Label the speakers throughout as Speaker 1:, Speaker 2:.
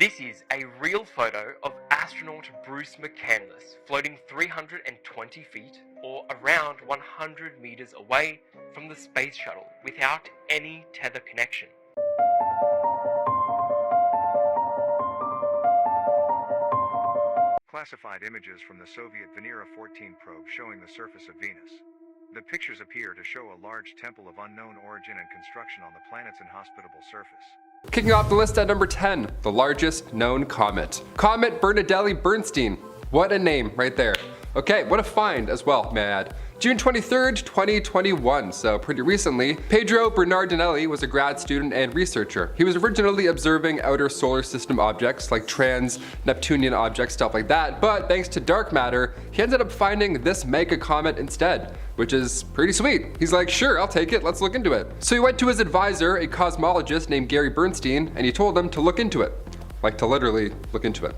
Speaker 1: This is a real photo of astronaut Bruce McCandless floating 320 feet, or around 100 meters away from the space shuttle without any tether connection.
Speaker 2: Classified images from the Soviet Venera 14 probe showing the surface of Venus. The pictures appear to show a large temple of unknown origin and construction on the planet's inhospitable surface.
Speaker 3: Kicking off the list at number 10, the largest known comet. Comet Bernardelli-Bernstein. What a name right there. Okay, what a find as well, may I add. June 23rd, 2021, so pretty recently, Pedro Bernardinelli was a grad student and researcher. He was originally observing outer solar system objects like trans-Neptunian objects, stuff like that, but thanks to dark matter, he ended up finding this mega comet instead, which is pretty sweet. He's like, sure, I'll take it, let's look into it. So he went to his advisor, a cosmologist named Gary Bernstein, and he told him to look into it. Like to literally look into it.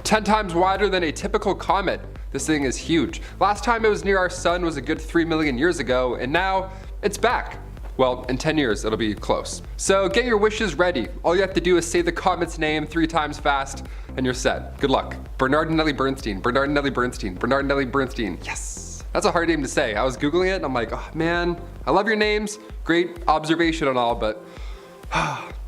Speaker 3: 10 times wider than a typical comet. This thing is huge. Last time it was near our sun was a good 3 million years ago, and now it's back. Well, in 10 years, it'll be close. So get your wishes ready. All you have to do is say the comet's name 3 times fast, and you're set. Good luck. Bernardinelli-Bernstein, Bernardinelli-Bernstein, Bernardinelli-Bernstein. Yes. That's a hard name to say. I was Googling it, and I'm like, oh man, I love your names. Great observation and all, but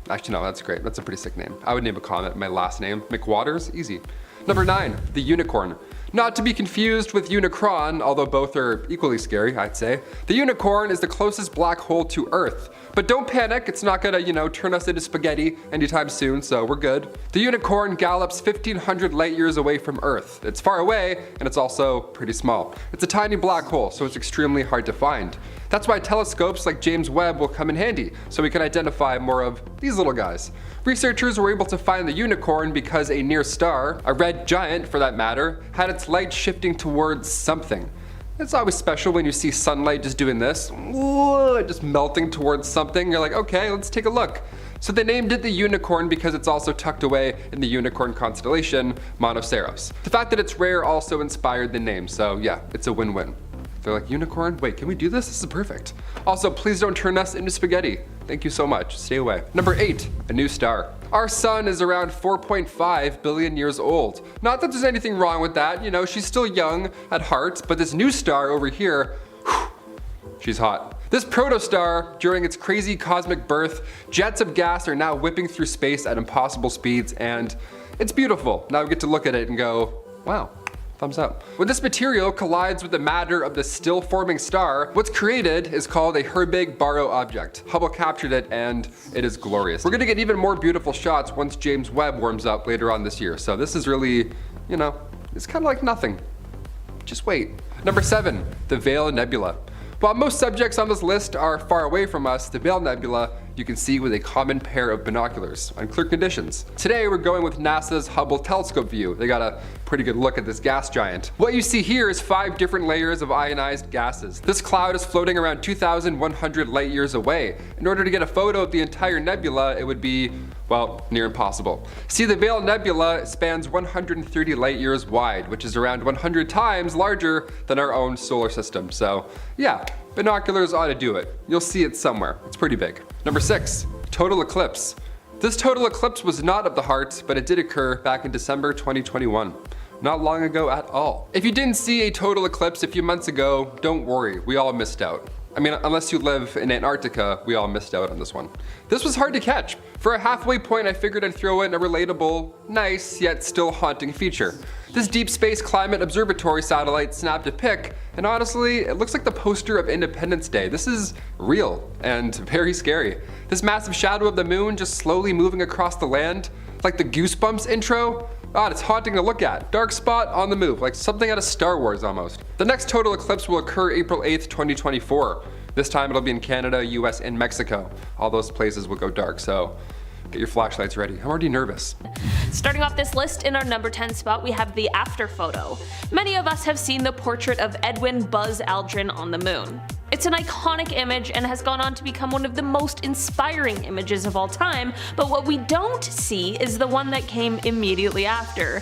Speaker 3: actually no, that's great. That's a pretty sick name. I would name a comet my last name. McWaters, easy. Number 9, the unicorn. Not to be confused with Unicron, although both are equally scary, I'd say. The unicorn is the closest black hole to Earth. But don't panic, it's not gonna, turn us into spaghetti anytime soon, so we're good. The unicorn gallops 1,500 light years away from Earth. It's far away, and it's also pretty small. It's a tiny black hole, so it's extremely hard to find. That's why telescopes like James Webb will come in handy, so we can identify more of these little guys. Researchers were able to find the unicorn because a near star, a red giant for that matter, had its light shifting towards something. It's always special when you see sunlight just doing this, just melting towards something. You're like, okay, let's take a look. So they named it the unicorn because it's also tucked away in the unicorn constellation, Monoceros. The fact that it's rare also inspired the name, so yeah, it's a win-win. They're like, unicorn? Wait, can we do this? This is perfect. Also, please don't turn us into spaghetti. Thank you so much. Stay away. Number 8, a new star. Our sun is around 4.5 billion years old. Not that there's anything wrong with that, she's still young at heart, but this new star over here, she's hot. This protostar, during its crazy cosmic birth, jets of gas are now whipping through space at impossible speeds, and it's beautiful. Now we get to look at it and go, wow. Thumbs up. When this material collides with the matter of the still forming star, what's created is called a Herbig-Barrow object. Hubble captured it and it is glorious. We're gonna get even more beautiful shots once James Webb warms up later on this year. So this is really, it's kind of like nothing. Just wait. Number 7, the Veil Nebula. While most subjects on this list are far away from us, the Veil Nebula you can see with a common pair of binoculars on clear conditions. Today we're going with NASA's Hubble telescope view. They got a pretty good look at this gas giant. What you see here is 5 different layers of ionized gases. This cloud is floating around 2,100 light years away. In order to get a photo of the entire nebula, it would be, well, near impossible. See, the Veil Nebula spans 130 light years wide, which is around 100 times larger than our own solar system. So yeah, binoculars ought to do it. You'll see it somewhere. It's pretty big. Number 6, total eclipse. This total eclipse was not of the heart, but it did occur back in December 2021. Not long ago at all. If you didn't see a total eclipse a few months ago, don't worry, we all missed out. I mean, unless you live in Antarctica, we all missed out on this one. This was hard to catch. For a halfway point, I figured I'd throw in a relatable, nice, yet still haunting feature. This Deep Space Climate Observatory satellite snapped a pic, and honestly, it looks like the poster of Independence Day. This is real and very scary. This massive shadow of the moon just slowly moving across the land, like the Goosebumps intro. God, it's haunting to look at. Dark spot on the move, like something out of Star Wars almost. The next total eclipse will occur April 8th, 2024. This time it'll be in Canada, US, and Mexico. All those places will go dark, so get your flashlights ready. I'm already nervous.
Speaker 4: Starting off this list, in our number 10 spot, we have the after photo. Many of us have seen the portrait of Edwin Buzz Aldrin on the moon. It's an iconic image and has gone on to become one of the most inspiring images of all time, but what we don't see is the one that came immediately after.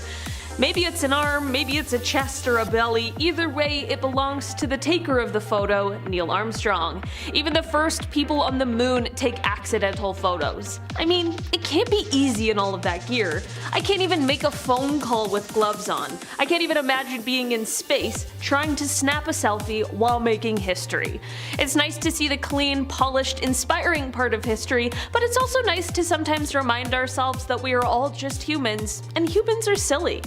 Speaker 4: Maybe it's an arm, maybe it's a chest or a belly, either way it belongs to the taker of the photo, Neil Armstrong. Even the first people on the moon take accidental photos. I mean, it can't be easy in all of that gear. I can't even make a phone call with gloves on. I can't even imagine being in space, trying to snap a selfie while making history. It's nice to see the clean, polished, inspiring part of history, but it's also nice to sometimes remind ourselves that we are all just humans, and humans are silly.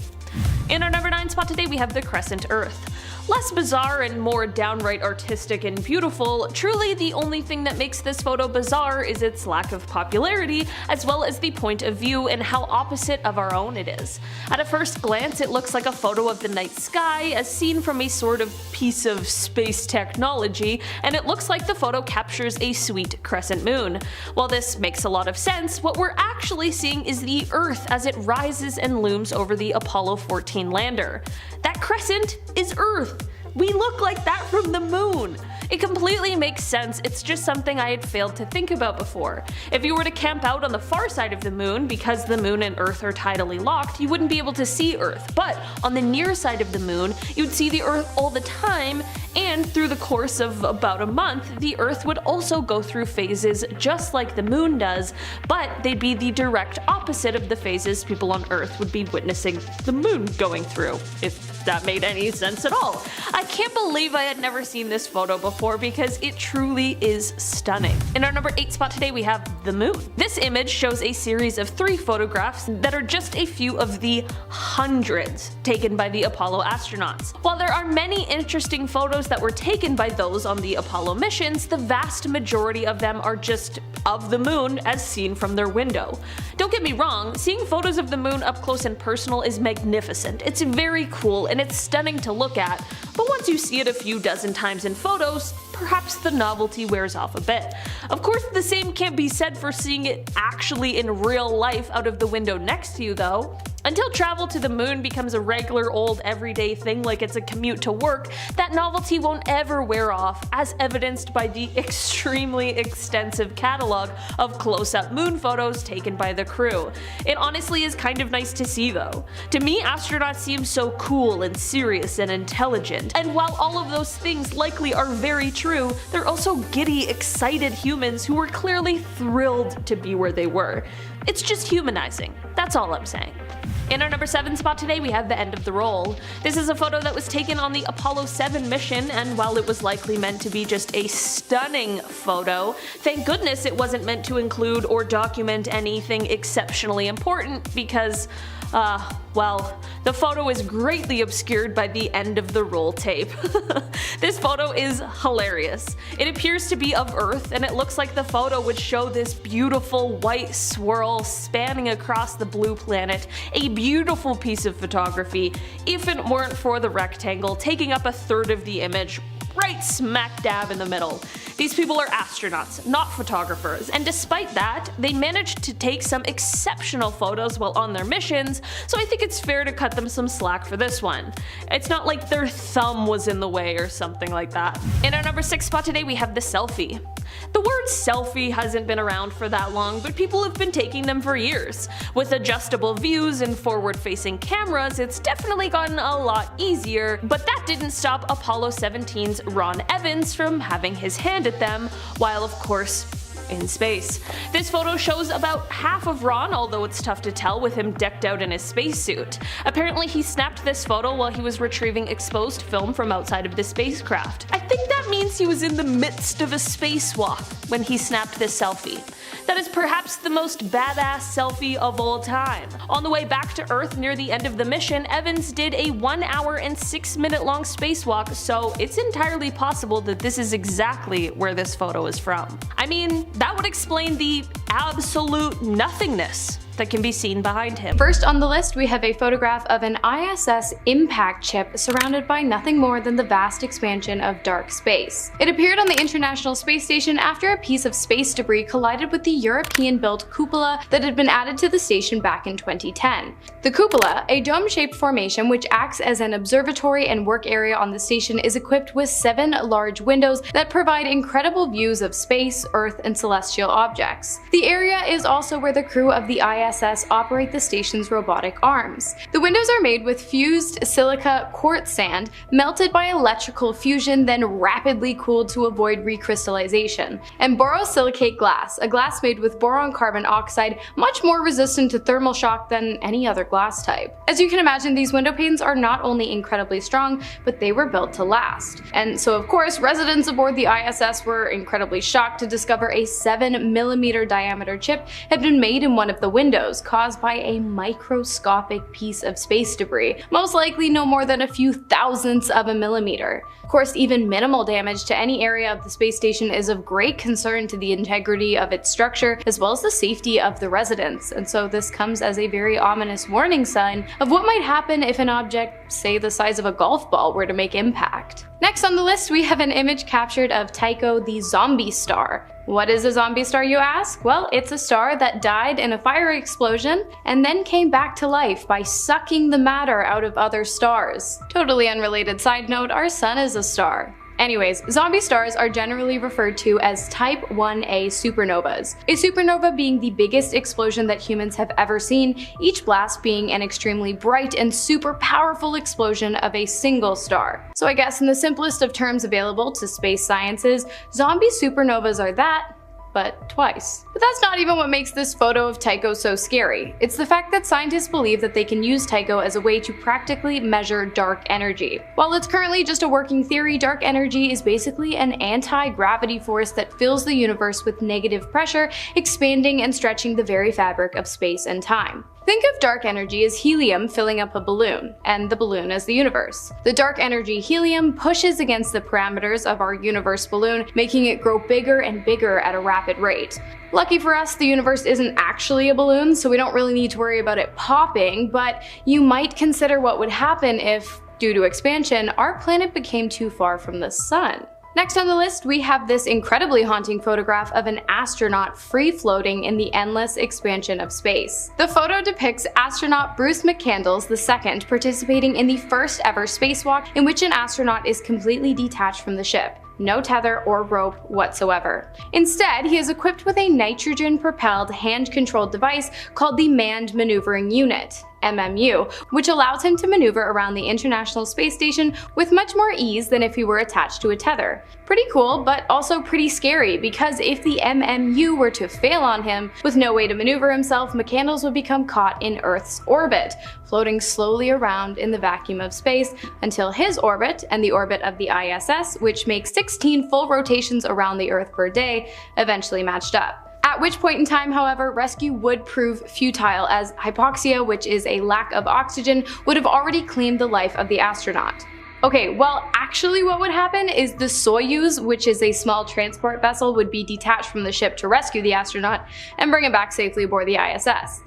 Speaker 4: In our number 9 spot today we have the crescent Earth. Less bizarre and more downright artistic and beautiful, truly the only thing that makes this photo bizarre is its lack of popularity, as well as the point of view and how opposite of our own it is. At a first glance it looks like a photo of the night sky, as seen from a sort of piece of space technology, and it looks like the photo captures a sweet crescent moon. While this makes a lot of sense, what we're actually seeing is the Earth as it rises and looms over the Apollo 14 lander. That crescent is Earth. We look like that from the moon! It completely makes sense, it's just something I had failed to think about before. If you were to camp out on the far side of the moon, because the moon and Earth are tidally locked, you wouldn't be able to see Earth, but on the near side of the moon, you'd see the Earth all the time, and through the course of about a month, the Earth would also go through phases just like the moon does, but they'd be the direct opposite of the phases people on Earth would be witnessing the moon going through, if that made any sense at all. I can't believe I had never seen this photo before because it truly is stunning. In our number 8 spot today we have the moon. This image shows a series of 3 photographs that are just a few of the hundreds taken by the Apollo astronauts. While there are many interesting photos that were taken by those on the Apollo missions, the vast majority of them are just of the moon as seen from their window. Don't get me wrong, seeing photos of the moon up close and personal is magnificent. It's very cool and it's stunning to look at, but once you see it a few dozen times in photos, perhaps the novelty wears off a bit. Of course, the same can't be said for seeing it actually in real life out of the window next to you though. Until travel to the moon becomes a regular old everyday thing like it's a commute to work, that novelty won't ever wear off, as evidenced by the extremely extensive catalog of close-up moon photos taken by the crew. It honestly is kind of nice to see though. To me, astronauts seem so cool and serious and intelligent, and while all of those things likely are very true, they're also giddy, excited humans who were clearly thrilled to be where they were. It's just humanizing, that's all I'm saying. In our number 7 spot today we have the end of the roll. This is a photo that was taken on the Apollo 7 mission, and while it was likely meant to be just a stunning photo, thank goodness it wasn't meant to include or document anything exceptionally important because, well, the photo is greatly obscured by the end of the roll tape. This photo is hilarious. It appears to be of Earth, and it looks like the photo would show this beautiful white swirl spanning across the blue planet, a beautiful piece of photography, if it weren't for the rectangle taking up a third of the image, right smack dab in the middle. These people are astronauts, not photographers, and despite that, they managed to take some exceptional photos while on their missions, so I think it's fair to cut them some slack for this one. It's not like their thumb was in the way or something like that. In our number 6 spot today we have the selfie. The word selfie hasn't been around for that long, but people have been taking them for years. With adjustable views and forward-facing cameras, it's definitely gotten a lot easier, but that didn't stop Apollo 17's Ron Evans from having his hand at them, while of course in space. This photo shows about half of Ron, although it's tough to tell with him decked out in his spacesuit. Apparently he snapped this photo while he was retrieving exposed film from outside of the spacecraft. I think that means he was in the midst of a spacewalk when he snapped this selfie. That is perhaps the most badass selfie of all time. On the way back to Earth near the end of the mission, Evans did a 1 hour and 6 minute long spacewalk, so it's entirely possible that this is exactly where this photo is from. I mean, that would explain the absolute nothingness that can be seen behind him.
Speaker 5: First on the list, we have a photograph of an ISS impact chip surrounded by nothing more than the vast expansion of dark space. It appeared on the International Space Station after a piece of space debris collided with the European-built cupola that had been added to the station back in 2010. The cupola, a dome-shaped formation which acts as an observatory and work area on the station, is equipped with 7 large windows that provide incredible views of space, Earth, and celestial objects. The area is also where the crew of the ISS operate the station's robotic arms. The windows are made with fused silica quartz sand, melted by electrical fusion, then rapidly cooled to avoid recrystallization, and borosilicate glass, a glass made with boron carbon oxide, much more resistant to thermal shock than any other glass type. As you can imagine, these window panes are not only incredibly strong, but they were built to last. And so of course, residents aboard the ISS were incredibly shocked to discover a 7mm diameter chip had been made in one of the windows, caused by a microscopic piece of space debris, most likely no more than a few thousandths of a millimeter. Of course, even minimal damage to any area of the space station is of great concern to the integrity of its structure as well as the safety of the residents, and so this comes as a very ominous warning sign of what might happen if an object, say the size of a golf ball, were to make impact. Next on the list, we have an image captured of Tycho the zombie star. What is a zombie star, you ask? Well, it's a star that died in a fire explosion and then came back to life by sucking the matter out of other stars. Totally unrelated side note, our sun is a star. Anyways, zombie stars are generally referred to as Type 1a supernovas, a supernova being the biggest explosion that humans have ever seen, each blast being an extremely bright and super powerful explosion of a single star. So I guess in the simplest of terms available to space sciences, zombie supernovas are that, but twice. But that's not even what makes this photo of Tycho so scary. It's the fact that scientists believe that they can use Tycho as a way to practically measure dark energy. While it's currently just a working theory, dark energy is basically an anti-gravity force that fills the universe with negative pressure, expanding and stretching the very fabric of space and time. Think of dark energy as helium filling up a balloon, and the balloon as the universe. The dark energy helium pushes against the parameters of our universe balloon, making it grow bigger and bigger at a rapid rate. Lucky for us, the universe isn't actually a balloon, so we don't really need to worry about it popping, but you might consider what would happen if, due to expansion, our planet became too far from the sun. Next on the list, we have this incredibly haunting photograph of an astronaut free-floating in the endless expansion of space. The photo depicts astronaut Bruce McCandless II participating in the first ever spacewalk in which an astronaut is completely detached from the ship. No tether or rope whatsoever. Instead, he is equipped with a nitrogen-propelled hand-controlled device called the Manned Maneuvering Unit, MMU, which allows him to maneuver around the International Space Station with much more ease than if he were attached to a tether. Pretty cool, but also pretty scary, because if the MMU were to fail on him, with no way to maneuver himself, McCandless would become caught in Earth's orbit, floating slowly around in the vacuum of space until his orbit and the orbit of the ISS, which makes 16 full rotations around the Earth per day, eventually matched up. At which point in time, however, rescue would prove futile, as hypoxia, which is a lack of oxygen, would have already claimed the life of the astronaut. Okay, well, actually what would happen is the Soyuz, which is a small transport vessel, would be detached from the ship to rescue the astronaut and bring him back safely aboard the ISS.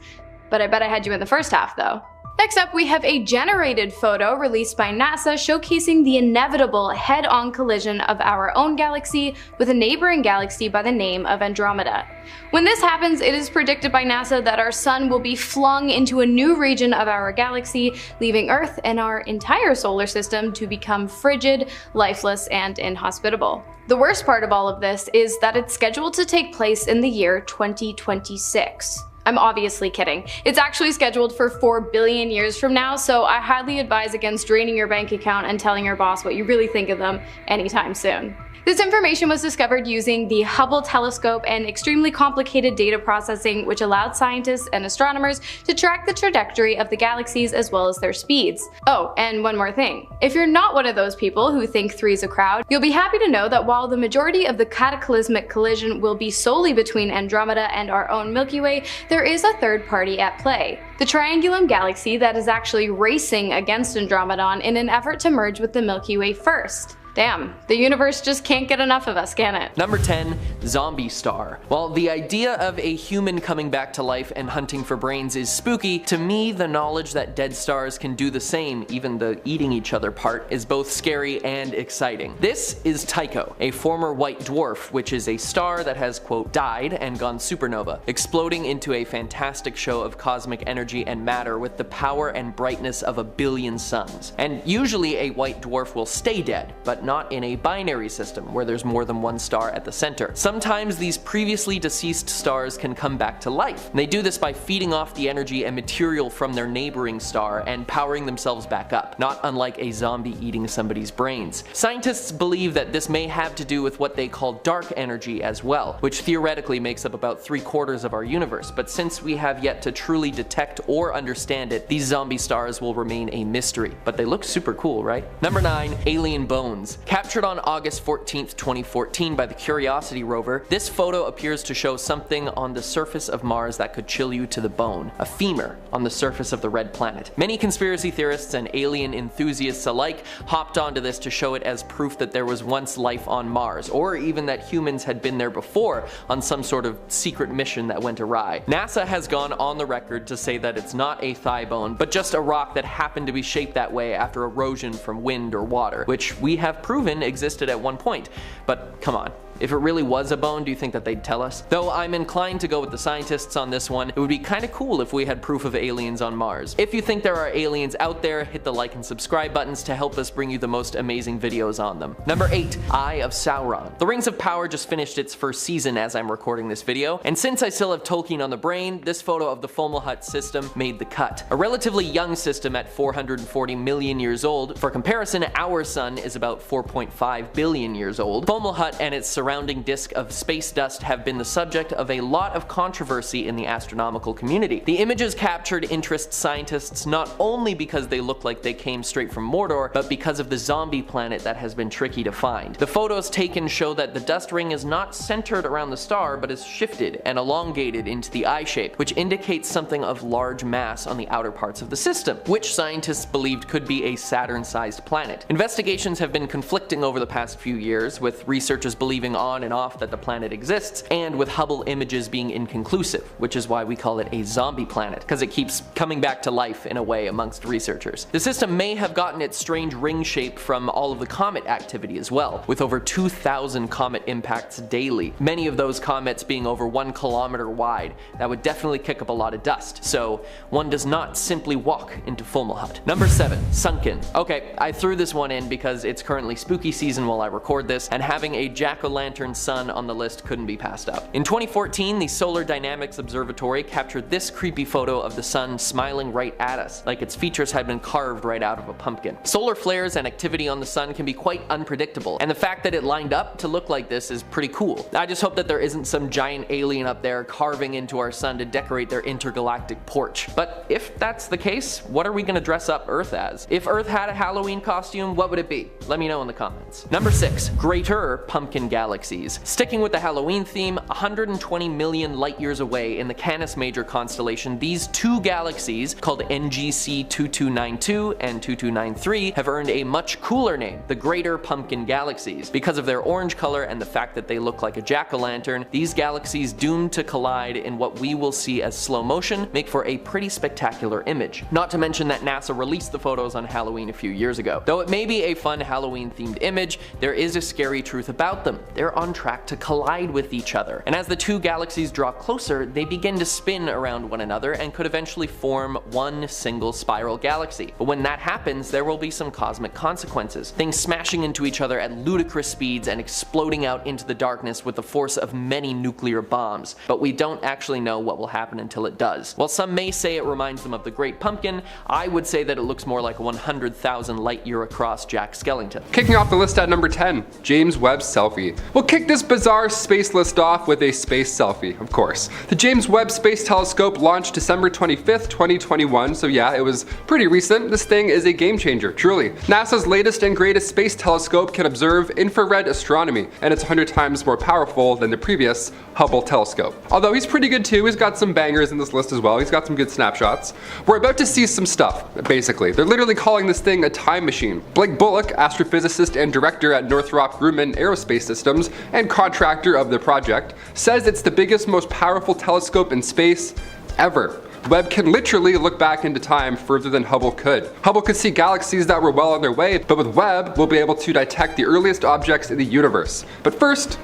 Speaker 5: But I bet I had you in the first half, though. Next up, we have a generated photo released by NASA showcasing the inevitable head-on collision of our own galaxy with a neighboring galaxy by the name of Andromeda. When this happens, it is predicted by NASA that our sun will be flung into a new region of our galaxy, leaving Earth and our entire solar system to become frigid, lifeless, and inhospitable. The worst part of all of this is that it's scheduled to take place in the year 2026. I'm obviously kidding. It's actually scheduled for 4 billion years from now, so I highly advise against draining your bank account and telling your boss what you really think of them anytime soon. This information was discovered using the Hubble telescope and extremely complicated data processing, which allowed scientists and astronomers to track the trajectory of the galaxies as well as their speeds. Oh, and one more thing. If you're not one of those people who think three's a crowd, you'll be happy to know that while the majority of the cataclysmic collision will be solely between Andromeda and our own Milky Way, there is a third party at play. The Triangulum galaxy that is actually racing against Andromeda in an effort to merge with the Milky Way first. Damn, the universe just can't get enough of us, can it?
Speaker 6: Number 10, zombie star. While the idea of a human coming back to life and hunting for brains is spooky, to me the knowledge that dead stars can do the same, even the eating each other part, is both scary and exciting. This is Tycho, a former white dwarf, which is a star that has, quote, died and gone supernova, exploding into a fantastic show of cosmic energy and matter with the power and brightness of a billion suns. And usually a white dwarf will stay dead, but but not in a binary system where there's more than one star at the center. Sometimes these previously deceased stars can come back to life. And they do this by feeding off the energy and material from their neighboring star and powering themselves back up, not unlike a zombie eating somebody's brains. Scientists believe that this may have to do with what they call dark energy as well, which theoretically makes up about 3/4 of our universe, but since we have yet to truly detect or understand it, these zombie stars will remain a mystery. But they look super cool, right? Number 9. Alien bones. Captured on August 14th, 2014 by the Curiosity rover, this photo appears to show something on the surface of Mars that could chill you to the bone. A femur on the surface of the red planet. Many conspiracy theorists and alien enthusiasts alike hopped onto this to show it as proof that there was once life on Mars, or even that humans had been there before on some sort of secret mission that went awry. NASA has gone on the record to say that it's not a thigh bone, but just a rock that happened to be shaped that way after erosion from wind or water, which we have proven existed at one point. But come on. If it really was a bone, do you think that they'd tell us? Though I'm inclined to go with the scientists on this one, it would be kinda cool if we had proof of aliens on Mars. If you think there are aliens out there, hit the like and subscribe buttons to help us bring you the most amazing videos on them. Number 8. Eye of Sauron. The Rings of Power just finished its first season as I'm recording this video, and since I still have Tolkien on the brain, this photo of the Fomalhaut system made the cut. A relatively young system at 440 million years old. For comparison, our sun is about 4.5 billion years old. Fomalhaut and its surrounding disk of space dust have been the subject of a lot of controversy in the astronomical community. The images captured interest scientists not only because they look like they came straight from Mordor, but because of the zombie planet that has been tricky to find. The photos taken show that the dust ring is not centered around the star, but is shifted and elongated into the eye shape, which indicates something of large mass on the outer parts of the system, which scientists believed could be a Saturn-sized planet. Investigations have been conflicting over the past few years, with researchers believing on and off that the planet exists, and with Hubble images being inconclusive, which is why we call it a zombie planet, because it keeps coming back to life in a way amongst researchers. The system may have gotten its strange ring shape from all of the comet activity as well, with over 2,000 comet impacts daily, many of those comets being over 1 kilometer wide. That would definitely kick up a lot of dust, so one does not simply walk into Fomalhaut. Number 7. Sunken. Okay, I threw this one in because it's currently spooky season while I record this, and having a jack-o'-lantern sun on the list couldn't be passed up. In 2014, the Solar Dynamics Observatory captured this creepy photo of the sun smiling right at us, like its features had been carved right out of a pumpkin. Solar flares and activity on the sun can be quite unpredictable, and the fact that it lined up to look like this is pretty cool. I just hope that there isn't some giant alien up there carving into our sun to decorate their intergalactic porch. But if that's the case, what are we gonna dress up Earth as? If Earth had a Halloween costume, what would it be? Let me know in the comments. Number 6. Greater pumpkin galaxies. Sticking with the Halloween theme, 120 million light years away in the Canis Major constellation, these two galaxies, called NGC 2292 and 2293, have earned a much cooler name, the Greater Pumpkin Galaxies. Because of their orange color and the fact that they look like a jack-o'-lantern, these galaxies doomed to collide in what we will see as slow motion make for a pretty spectacular image. Not to mention that NASA released the photos on Halloween a few years ago. Though it may be a fun Halloween-themed image, there is a scary truth about them. They're on track to collide with each other, and as the two galaxies draw closer, they begin to spin around one another and could eventually form one single spiral galaxy. But when that happens, there will be some cosmic consequences, things smashing into each other at ludicrous speeds and exploding out into the darkness with the force of many nuclear bombs. But we don't actually know what will happen until it does. While some may say it reminds them of the Great Pumpkin, I would say that it looks more like a 100,000 light year across Jack Skellington.
Speaker 3: Kicking off the list at number 10, James Webb Selfie. We'll kick this bizarre space list off with a space selfie, of course. The James Webb Space Telescope launched December 25th, 2021, so yeah, it was pretty recent. This thing is a game changer, truly. NASA's latest and greatest space telescope can observe infrared astronomy, and it's 100 times more powerful than the previous Hubble telescope. Although he's pretty good too, he's got some bangers in this list as well, he's got some good snapshots. We're about to see some stuff, basically. They're literally calling this thing a time machine. Blake Bullock, astrophysicist and director at Northrop Grumman Aerospace Systems and contractor of the project, says it's the biggest, most powerful telescope in space ever. Webb can literally look back into time further than Hubble could. Hubble could see galaxies that were well on their way, but with Webb, we'll be able to detect the earliest objects in the universe. But first,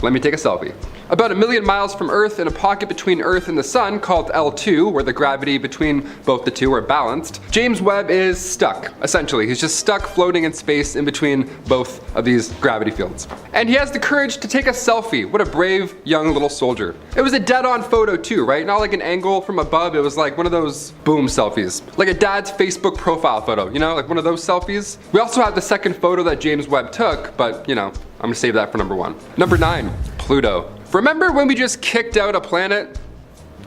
Speaker 3: let me take a selfie. About 1 million miles from Earth in a pocket between Earth and the Sun called L2, where the gravity between both the two are balanced, James Webb is stuck, essentially. He's just stuck floating in space in between both of these gravity fields. And he has the courage to take a selfie. What a brave young little soldier. It was a dead-on photo too, right? Not like an angle from above, it was like one of those boom selfies. Like a dad's Facebook profile photo, you know, like one of those selfies. We also have the second photo that James Webb took, but you know, I'm gonna save that for number 1. Number 9, Pluto. Remember when we just kicked out a planet?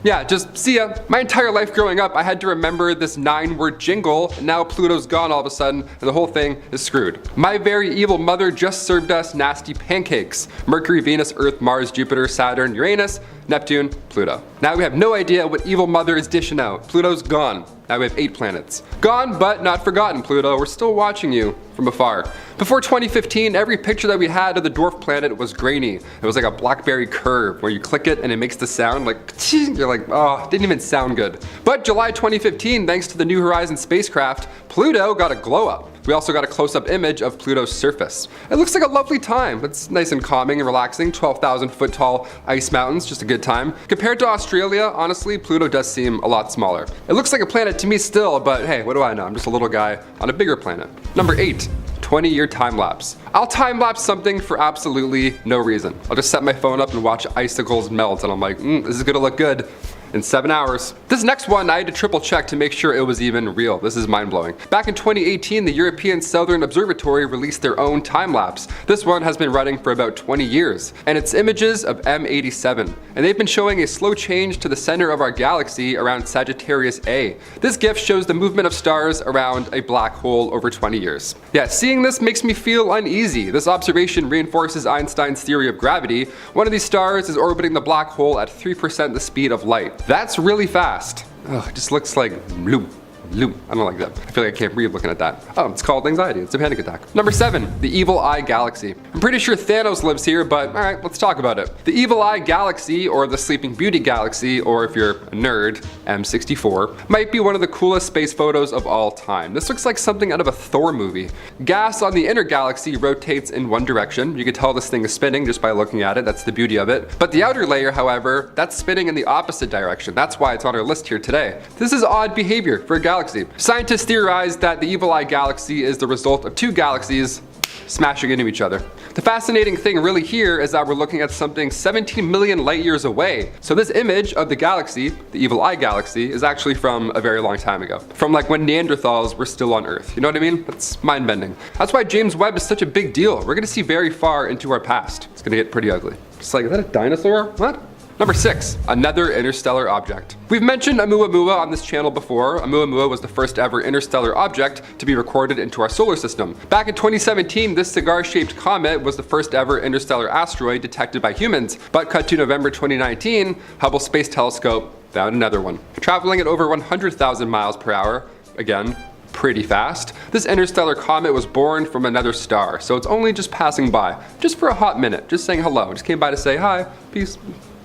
Speaker 3: Yeah, just see ya. My entire life growing up, I had to remember this 9-word jingle, and now Pluto's gone all of a sudden, and the whole thing is screwed. My very evil mother just served us nasty pancakes. Mercury, Venus, Earth, Mars, Jupiter, Saturn, Uranus, Neptune, Pluto. Now we have no idea what evil mother is dishing out. Pluto's gone. Now we have 8 planets. Gone, but not forgotten, Pluto. We're still watching you from afar. Before 2015, every picture that we had of the dwarf planet was grainy. It was like a BlackBerry curve where you click it and it makes the sound like, you're like, oh, it didn't even sound good. But July 2015, thanks to the New Horizons spacecraft, Pluto got a glow up. We also got a close-up image of Pluto's surface. It looks like a lovely time. It's nice and calming and relaxing. 12,000 foot tall ice mountains, just a good time. Compared to Australia, honestly, Pluto does seem a lot smaller. It looks like a planet to me still, but hey, what do I know? I'm just a little guy on a bigger planet. Number 8, 20-year time lapse. I'll time lapse something for absolutely no reason. I'll just set my phone up and watch icicles melt, and I'm like, this is gonna look good in 7 hours. This next one, I had to triple check to make sure it was even real. This is mind blowing. Back in 2018, the European Southern Observatory released their own time lapse. This one has been running for about 20 years, and it's images of M87. And they've been showing a slow change to the center of our galaxy around Sagittarius A. This GIF shows the movement of stars around a black hole over 20 years. Yeah, seeing this makes me feel uneasy. This observation reinforces Einstein's theory of gravity. One of these stars is orbiting the black hole at 3% the speed of light. That's really fast. Ugh, it just looks like bloop. I don't like that. I feel like I can't breathe looking at that. Oh, it's called anxiety. It's a panic attack. Number 7, the Evil Eye Galaxy. I'm pretty sure Thanos lives here, but alright, let's talk about it. The Evil Eye Galaxy, or the Sleeping Beauty Galaxy, or if you're a nerd, M64, might be one of the coolest space photos of all time. This looks like something out of a Thor movie. Gas on the inner galaxy rotates in one direction. You can tell this thing is spinning just by looking at it. That's the beauty of it. But the outer layer, however, that's spinning in the opposite direction. That's why it's on our list here today. This is odd behavior for a galaxy. Scientists theorize that the Evil Eye Galaxy is the result of 2 galaxies smashing into each other. The fascinating thing really here is that we're looking at something 17 million light years away. So this image of the galaxy, the Evil Eye Galaxy, is actually from a very long time ago. From like when Neanderthals were still on Earth. You know what I mean? That's mind-bending. That's why James Webb is such a big deal. We're gonna see very far into our past. It's gonna get pretty ugly. It's like, is that a dinosaur? What? Number 6, another interstellar object. We've mentioned Oumuamua on this channel before. Oumuamua was the first ever interstellar object to be recorded into our solar system. Back in 2017, this cigar-shaped comet was the first ever interstellar asteroid detected by humans. But cut to November 2019, Hubble Space Telescope found another one. Traveling at over 100,000 miles per hour, again, pretty fast. This interstellar comet was born from another star, so it's only just passing by, just for a hot minute, just saying hello. Just came by to say hi, peace,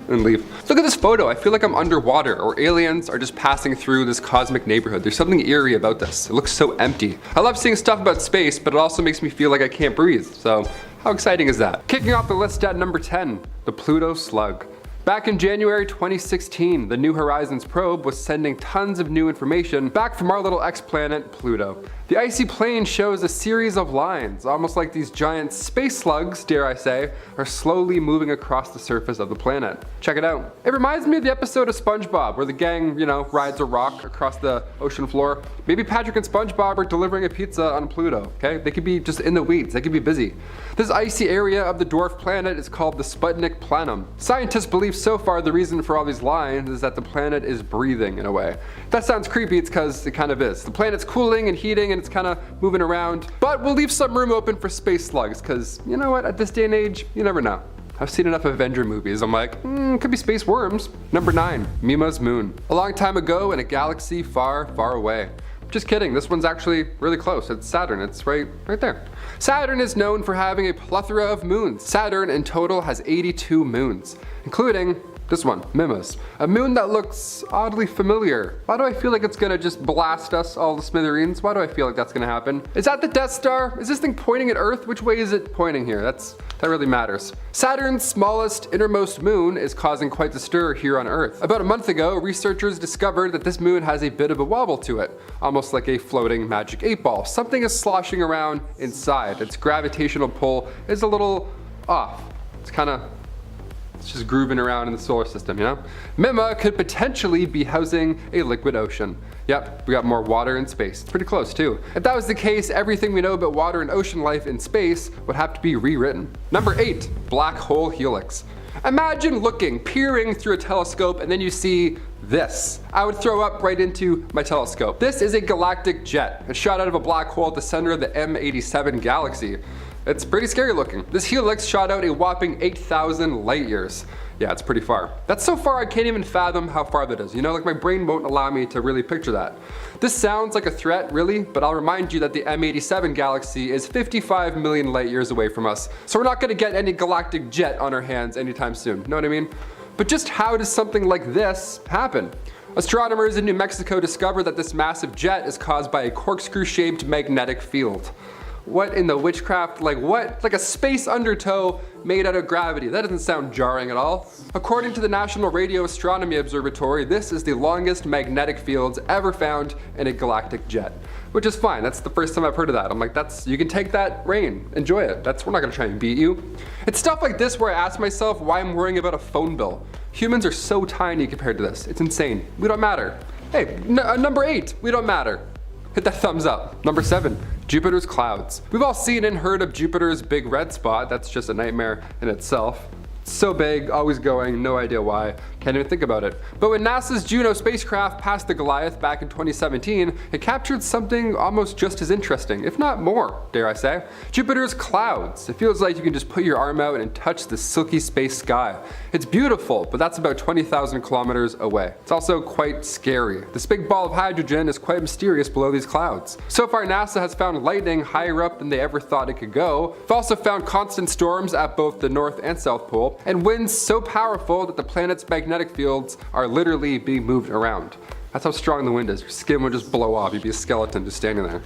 Speaker 3: and leave. Look at this photo. I feel like I'm underwater, or aliens are just passing through this cosmic neighborhood. There's something eerie about this. It looks so empty. I love seeing stuff about space, but it also makes me feel like I can't breathe. So how exciting is that? Kicking off the list at number 10, the Pluto Slug. Back in January 2016, the New Horizons probe was sending tons of new information back from our little ex-planet, Pluto. The icy plain shows a series of lines, almost like these giant space slugs, dare I say, are slowly moving across the surface of the planet. Check it out. It reminds me of the episode of SpongeBob where the gang, rides a rock across the ocean floor. Maybe Patrick and SpongeBob are delivering a pizza on Pluto, okay? They could be just in the weeds, they could be busy. This icy area of the dwarf planet is called the Sputnik Planum. Scientists believe so far the reason for all these lines is that the planet is breathing in a way. If that sounds creepy, it's because it kind of is. The planet's cooling and heating and it's kind of moving around, but we'll leave some room open for space slugs because you know what, at this day and age, you never know. I've seen enough Avenger movies, I'm like, could be space worms. Number 9, Mima's moon. A long time ago in a galaxy far, far away. Just kidding, this one's actually really close. It's Saturn, it's right there. Saturn is known for having a plethora of moons. Saturn in total has 82 moons, including This one, Mimas. A moon that looks oddly familiar. Why do I feel like it's gonna just blast us all to smithereens? Why do I feel like that's gonna happen? Is that the Death Star? Is this thing pointing at Earth? Which way is it pointing here? That really matters. Saturn's smallest innermost moon is causing quite the stir here on Earth. About a month ago, researchers discovered that this moon has a bit of a wobble to it, almost like a floating magic 8-ball. Something is sloshing around inside. Its gravitational pull is a little off. It's just grooving around in the solar system, you know? Mima could potentially be housing a liquid ocean. Yep, we got more water in space. It's pretty close too. If that was the case, everything we know about water and ocean life in space would have to be rewritten. Number 8, black hole helix. Imagine peering through a telescope, and then you see this. I would throw up right into my telescope. This is a galactic jet. It shot out of a black hole at the center of the M87 galaxy. It's pretty scary looking. This helix shot out a whopping 8,000 light years. Yeah, it's pretty far. That's so far I can't even fathom how far that is. You know, like my brain won't allow me to really picture that. This sounds like a threat, really, but I'll remind you that the M87 galaxy is 55 million light years away from us, so we're not gonna get any galactic jet on our hands anytime soon. Know what I mean? But just how does something like this happen? Astronomers in New Mexico discovered that this massive jet is caused by a corkscrew-shaped magnetic field. What in the witchcraft? Like what? Like a space undertow made out of gravity. That doesn't sound jarring at all. According to the National Radio Astronomy Observatory, this is the longest magnetic fields ever found in a galactic jet. Which is fine. That's the first time I've heard of that. I'm like, you can take that rain. Enjoy it. We're not gonna try and beat you. It's stuff like this where I ask myself why I'm worrying about a phone bill. Humans are so tiny compared to this. It's insane. We don't matter. Hey, number 8, we don't matter. Hit that thumbs up. Number 7, Jupiter's clouds. We've all seen and heard of Jupiter's big red spot. That's just a nightmare in itself. So big, always going, no idea why, can't even think about it. But when NASA's Juno spacecraft passed the Goliath back in 2017, it captured something almost just as interesting, if not more, dare I say. Jupiter's clouds. It feels like you can just put your arm out and touch the silky space sky. It's beautiful, but that's about 20,000 kilometers away. It's also quite scary. This big ball of hydrogen is quite mysterious below these clouds. So far, NASA has found lightning higher up than they ever thought it could go. They've also found constant storms at both the North and South Pole, and winds so powerful that the planet's magnetic fields are literally being moved around. That's how strong the wind is. Your skin would just blow off. You'd be a skeleton just standing there.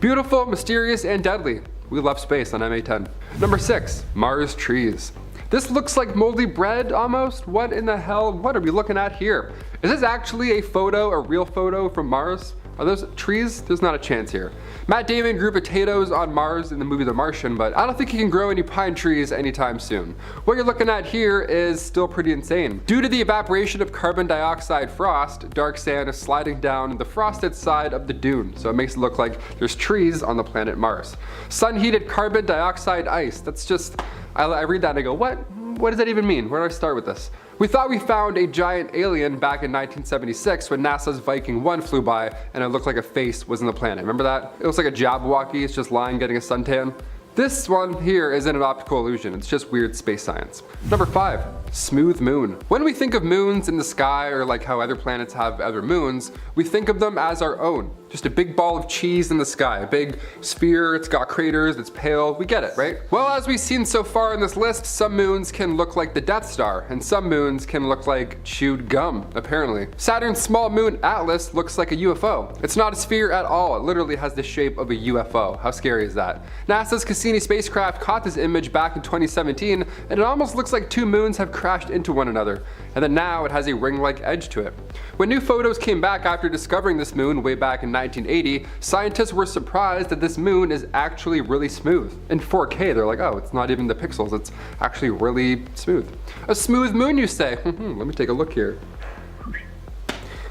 Speaker 3: Beautiful, mysterious, and deadly. We love space on MA10. Number 6, Mars trees. This looks like moldy bread almost. What in the hell? What are we looking at here? Is this actually a real photo from Mars? Are those trees? There's not a chance here. Matt Damon grew potatoes on Mars in the movie The Martian, but I don't think he can grow any pine trees anytime soon. What you're looking at here is still pretty insane. Due to the evaporation of carbon dioxide frost, dark sand is sliding down the frosted side of the dune, so it makes it look like there's trees on the planet Mars. Sun-heated carbon dioxide ice. That's just, I read that and I go, what? What does that even mean? Where do I start with this? We thought we found a giant alien back in 1976 when NASA's Viking 1 flew by and it looked like a face was in the planet. Remember that? It looks like a Jabberwocky, it's just lying getting a suntan. This one here isn't an optical illusion, it's just weird space science. Number 5, smooth moon. When we think of moons in the sky or like how other planets have other moons, we think of them as our own. Just a big ball of cheese in the sky, a big sphere, it's got craters, it's pale, we get it, right? Well, as we've seen so far in this list, some moons can look like the Death Star, and some moons can look like chewed gum, apparently. Saturn's small moon Atlas looks like a UFO. It's not a sphere at all, it literally has the shape of a UFO. How scary is that? NASA's Cassini spacecraft caught this image back in 2017, and it almost looks like two moons have crashed into one another, and then now it has a ring-like edge to it. When new photos came back after discovering this moon way back in 1980, scientists were surprised that this moon is actually really smooth. In 4K, they're like, oh, it's not even the pixels, it's actually really smooth. A smooth moon, you say? Let me take a look here.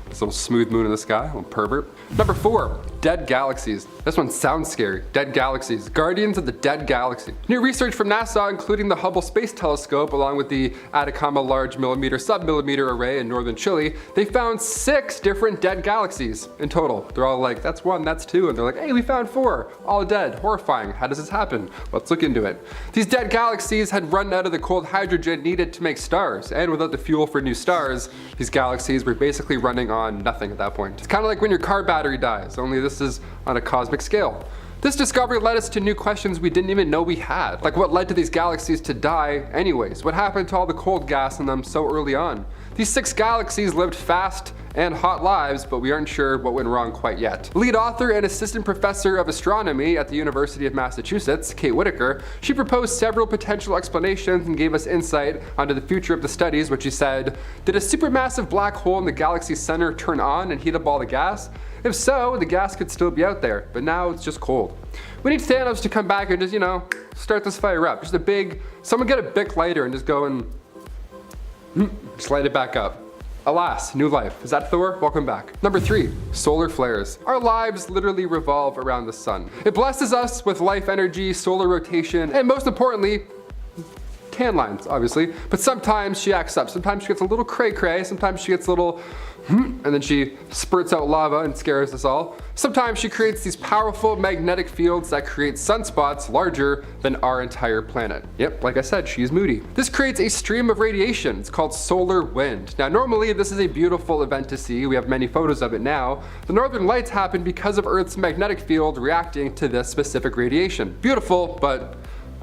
Speaker 3: This little smooth moon in the sky, little pervert. Number 4, dead galaxies. This one sounds scary. Dead galaxies. Guardians of the dead galaxy. New research from NASA, including the Hubble Space Telescope, along with the Atacama Large Millimeter Submillimeter Array in northern Chile, they found 6 different dead galaxies in total. They're all like, that's 1, that's 2, and they're like, hey, we found 4. All dead. Horrifying. How does this happen? Let's look into it. These dead galaxies had run out of the cold hydrogen needed to make stars, and without the fuel for new stars, these galaxies were basically running on nothing at that point. It's kind of like when your car battery dies, only this is on a cosmic scale. This discovery led us to new questions we didn't even know we had. Like, what led to these galaxies to die anyways? What happened to all the cold gas in them so early on? These 6 galaxies lived fast and hot lives, but we aren't sure what went wrong quite yet. Lead author and assistant professor of astronomy at the University of Massachusetts, Kate Whitaker, she proposed several potential explanations and gave us insight onto the future of the studies, which she said, did a supermassive black hole in the galaxy's center turn on and heat up all the gas? If so, the gas could still be out there, but now it's just cold. We need Thanos to come back and just, start this fire up. Just a big, someone get a Bic lighter and just go and just light it back up. Alas, new life. Is that Thor? Welcome back. Number 3, solar flares. Our lives literally revolve around the sun. It blesses us with life energy, solar rotation, and most importantly, tan lines, obviously. But sometimes she acts up. Sometimes she gets a little cray-cray. Sometimes she gets a little and then she spurts out lava and scares us all. Sometimes she creates these powerful magnetic fields that create sunspots larger than our entire planet. Yep, like I said, she's moody. This creates a stream of radiation. It's called solar wind. Now, normally this is a beautiful event to see. We have many photos of it now. The northern lights happen because of Earth's magnetic field reacting to this specific radiation. Beautiful, but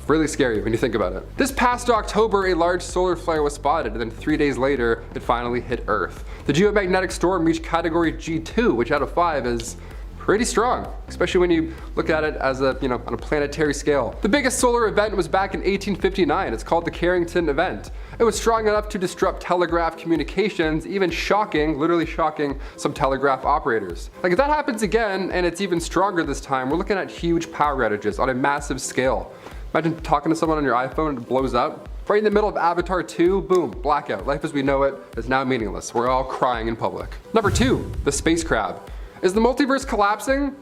Speaker 3: really scary when you think about it. This past October, a large solar flare was spotted, and then 3 days later, it finally hit Earth. The geomagnetic storm reached category G2, which out of 5 is pretty strong, especially when you look at it as a, on a planetary scale. The biggest solar event was back in 1859. It's called the Carrington event. It was strong enough to disrupt telegraph communications, even shocking, literally shocking, some telegraph operators. Like, if that happens again, and it's even stronger this time, we're looking at huge power outages on a massive scale. Imagine talking to someone on your iPhone and it blows up. Right in the middle of Avatar 2, boom, blackout. Life as we know it is now meaningless. We're all crying in public. Number 2, the space crab. Is the multiverse collapsing?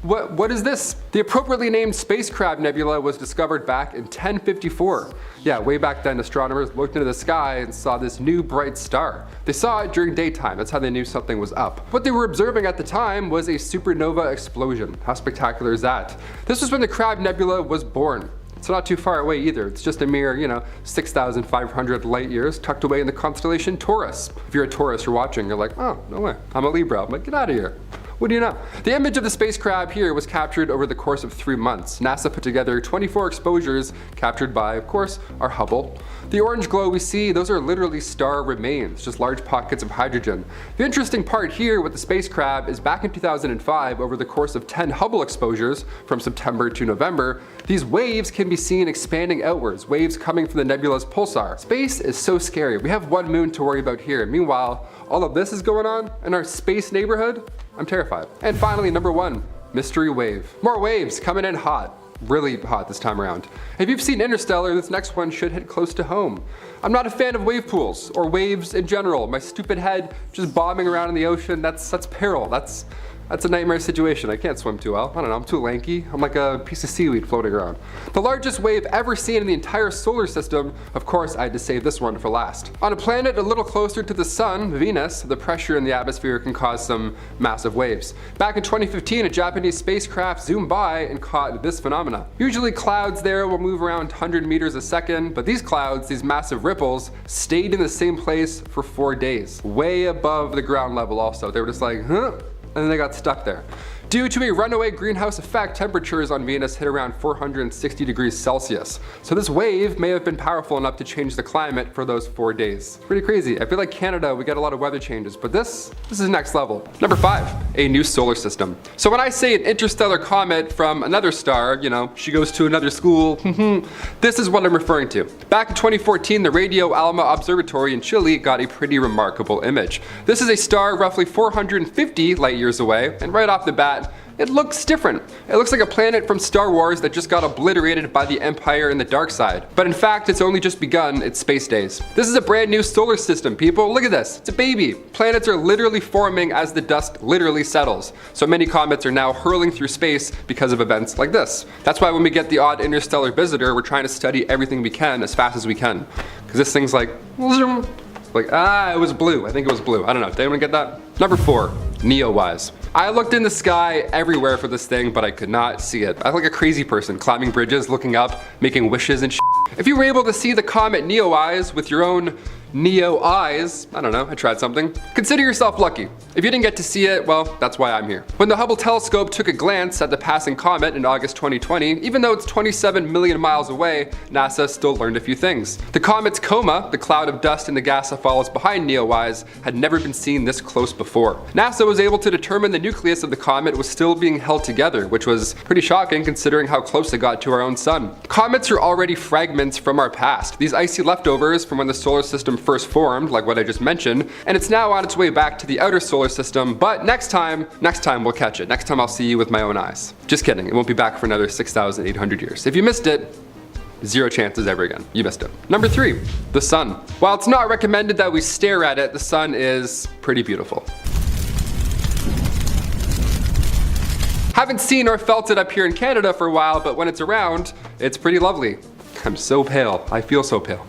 Speaker 3: What is this? The appropriately named Space Crab Nebula was discovered back in 1054. Yeah, way back then, astronomers looked into the sky and saw this new bright star. They saw it during daytime. That's how they knew something was up. What they were observing at the time was a supernova explosion. How spectacular is that? This was when the Crab Nebula was born. It's not too far away either. It's just a mere, 6,500 light years tucked away in the constellation Taurus. If you're a Taurus, you're watching, you're like, oh, no way. I'm a Libra. I'm like, get out of here. What do you know? The image of the space crab here was captured over the course of 3 months. NASA put together 24 exposures captured by, of course, our Hubble. The orange glow we see, those are literally star remains, just large pockets of hydrogen. The interesting part here with the space crab is back in 2005, over the course of 10 Hubble exposures from September to November, these waves can be seen expanding outwards, waves coming from the nebula's pulsar. Space is so scary. We have one moon to worry about here. Meanwhile, all of this is going on in our space neighborhood. I'm terrified. And finally, number 1, mystery wave. More waves coming in hot. Really hot this time around. If you've seen Interstellar, this next one should hit close to home. I'm not a fan of wave pools or waves in general. My stupid head just bobbing around in the ocean, that's peril. That's a nightmare situation. I can't swim too well. I don't know, I'm too lanky. I'm like a piece of seaweed floating around. The largest wave ever seen in the entire solar system, of course I had to save this one for last. On a planet a little closer to the sun, Venus, the pressure in the atmosphere can cause some massive waves. Back in 2015, a Japanese spacecraft zoomed by and caught this phenomena. Usually clouds there will move around 100 meters a second, but these clouds, these massive ripples, stayed in the same place for 4 days. Way above the ground level also. They were just like, huh? And then they got stuck there. Due to a runaway greenhouse effect, temperatures on Venus hit around 460 degrees Celsius. So this wave may have been powerful enough to change the climate for those 4 days. Pretty crazy. I feel like Canada, we get a lot of weather changes, but this is next level. Number 5, a new solar system. So when I say an interstellar comet from another star, she goes to another school, this is what I'm referring to. Back in 2014, the Radio Alma Observatory in Chile got a pretty remarkable image. This is a star roughly 450 light years away, and right off the bat, it looks different. It looks like a planet from Star Wars that just got obliterated by the Empire and the dark side. But in fact, it's only just begun its space days. This is a brand new solar system, people. Look at this. It's a baby. Planets are literally forming as the dust literally settles. So many comets are now hurling through space because of events like this. That's why when we get the odd interstellar visitor, we're trying to study everything we can as fast as we can. Because this thing's like, it was blue. I think it was blue. I don't know. Did anyone get that? Number 4, Neowise. I looked in the sky everywhere for this thing, but I could not see it. I look like a crazy person, climbing bridges, looking up, making wishes and shit. If you were able to see the comet Neowise with your own Neo eyes. I don't know, I tried something. Consider yourself lucky. If you didn't get to see it, well, that's why I'm here. When the Hubble telescope took a glance at the passing comet in August 2020, even though it's 27 million miles away, NASA still learned a few things. The comet's coma, the cloud of dust and the gas that follows behind Neo eyes, had never been seen this close before. NASA was able to determine the nucleus of the comet was still being held together, which was pretty shocking considering how close it got to our own sun. Comets are already fragments from our past, these icy leftovers from when the solar system first formed, like what I just mentioned, and it's now on its way back to the outer solar system, but next time we'll catch it. Next time I'll see you with my own eyes. Just kidding, it won't be back for another 6,800 years. If you missed it, zero chances ever again. You missed it. Number 3, the sun. While it's not recommended that we stare at it, the sun is pretty beautiful. Haven't seen or felt it up here in Canada for a while, but when it's around, it's pretty lovely. I'm so pale. I feel so pale.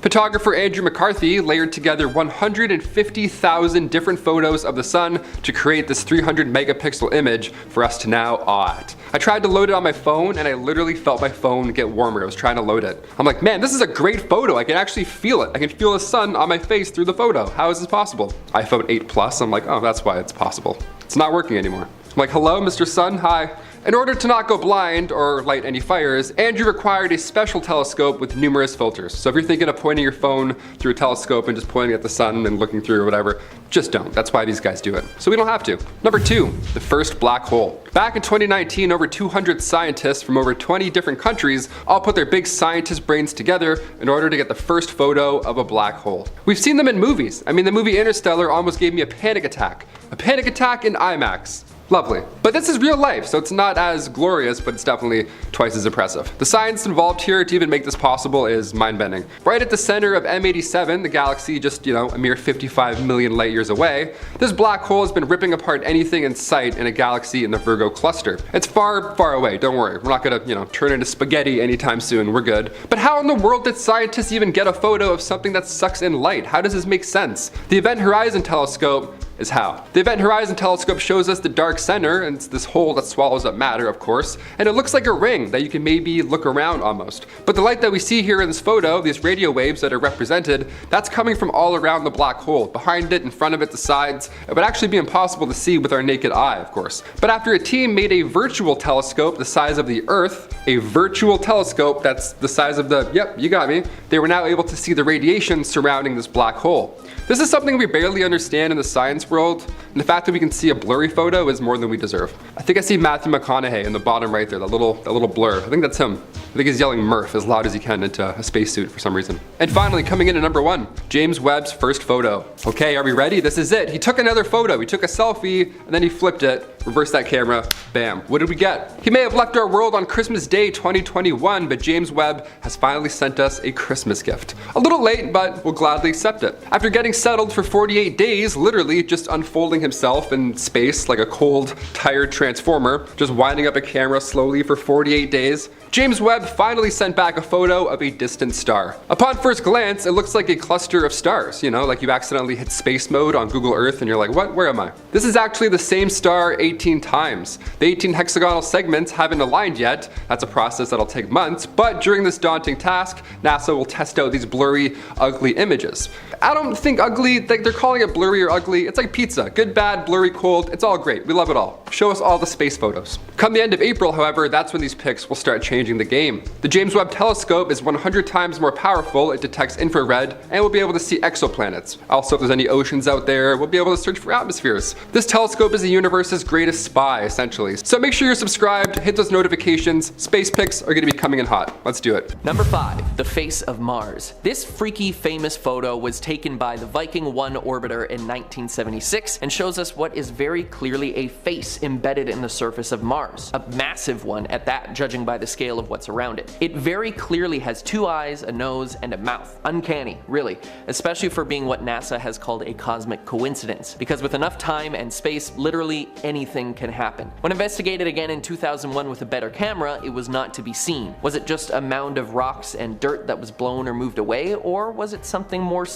Speaker 3: Photographer Andrew McCarthy layered together 150,000 different photos of the sun to create this 300 megapixel image for us to now awe at. I tried to load it on my phone and I literally felt my phone get warmer. I was trying to load it. I'm like, man, this is a great photo. I can actually feel it. I can feel the sun on my face through the photo. How is this possible? iPhone 8 Plus, I'm like, oh, that's why it's possible. It's not working anymore. I'm like, hello, Mr. Sun, hi. In order to not go blind or light any fires, Andrew required a special telescope with numerous filters. So if you're thinking of pointing your phone through a telescope and just pointing at the sun and looking through or whatever, just don't. That's why these guys do it. So we don't have to. Number 2, the first black hole. Back in 2019, over 200 scientists from over 20 different countries all put their big scientist brains together in order to get the first photo of a black hole. We've seen them in movies. I mean, the movie Interstellar almost gave me a panic attack. A panic attack in IMAX. Lovely. But this is real life, so it's not as glorious, but it's definitely twice as impressive. The science involved here to even make this possible is mind-bending. Right at the center of M87, the galaxy just, a mere 55 million light years away, this black hole has been ripping apart anything in sight in a galaxy in the Virgo cluster. It's far, far away, don't worry. We're not gonna, turn into spaghetti anytime soon, we're good. But how in the world did scientists even get a photo of something that sucks in light? How does this make sense? The Event Horizon Telescope is how. The Event Horizon Telescope shows us the dark center, and it's this hole that swallows up matter, of course, and it looks like a ring that you can maybe look around almost. But the light that we see here in this photo, these radio waves that are represented, that's coming from all around the black hole. Behind it, in front of it, the sides. It would actually be impossible to see with our naked eye, of course. But after a team made a virtual telescope the size of the Earth, a virtual telescope that's the size of the, yep, you got me, they were now able to see the radiation surrounding this black hole. This is something we barely understand in the science world, and the fact that we can see a blurry photo is more than we deserve. I think I see Matthew McConaughey in the bottom right there, that little blur. I think that's him. I think he's yelling Murph as loud as he can into a spacesuit for some reason. And finally, coming in at number 1, James Webb's first photo. Okay, are we ready? This is it. He took another photo. He took a selfie, and then he flipped it, reversed that camera, bam. What did we get? He may have left our world on Christmas Day 2021, but James Webb has finally sent us a Christmas gift. A little late, but we'll gladly accept it. After getting settled for 48 days, literally just unfolding himself in space like a cold, tired transformer, just winding up a camera slowly for 48 days, James Webb finally sent back a photo of a distant star. Upon first glance, it looks like a cluster of stars, like you accidentally hit space mode on Google Earth and you're like, what, where am I? This is actually the same star 18 times. The 18 hexagonal segments haven't aligned yet. That's a process that'll take months, but during this daunting task, NASA will test out these blurry, ugly images. I don't think ugly, they're calling it blurry or ugly. It's like pizza. Good, bad, blurry, cold. It's all great. We love it all. Show us all the space photos. Come the end of April, however, that's when these pics will start changing the game. The James Webb Telescope is 100 times more powerful. It detects infrared, and we'll be able to see exoplanets. Also, if there's any oceans out there, we'll be able to search for atmospheres. This telescope is the universe's greatest spy, essentially. So make sure you're subscribed, hit those notifications. Space pics are gonna be coming in hot. Let's do it.
Speaker 6: Number 5, the face of Mars. This freaky famous photo was taken by the Viking 1 orbiter in 1976 and shows us what is very clearly a face embedded in the surface of Mars. A massive one at that, judging by the scale of what's around it. It very clearly has 2 eyes, a nose, and a mouth. Uncanny, really, especially for being what NASA has called a cosmic coincidence, because with enough time and space, literally anything can happen. When investigated again in 2001 with a better camera, it was not to be seen. green? Was it just a mound of rocks and dirt that was blown or moved away, or was it something more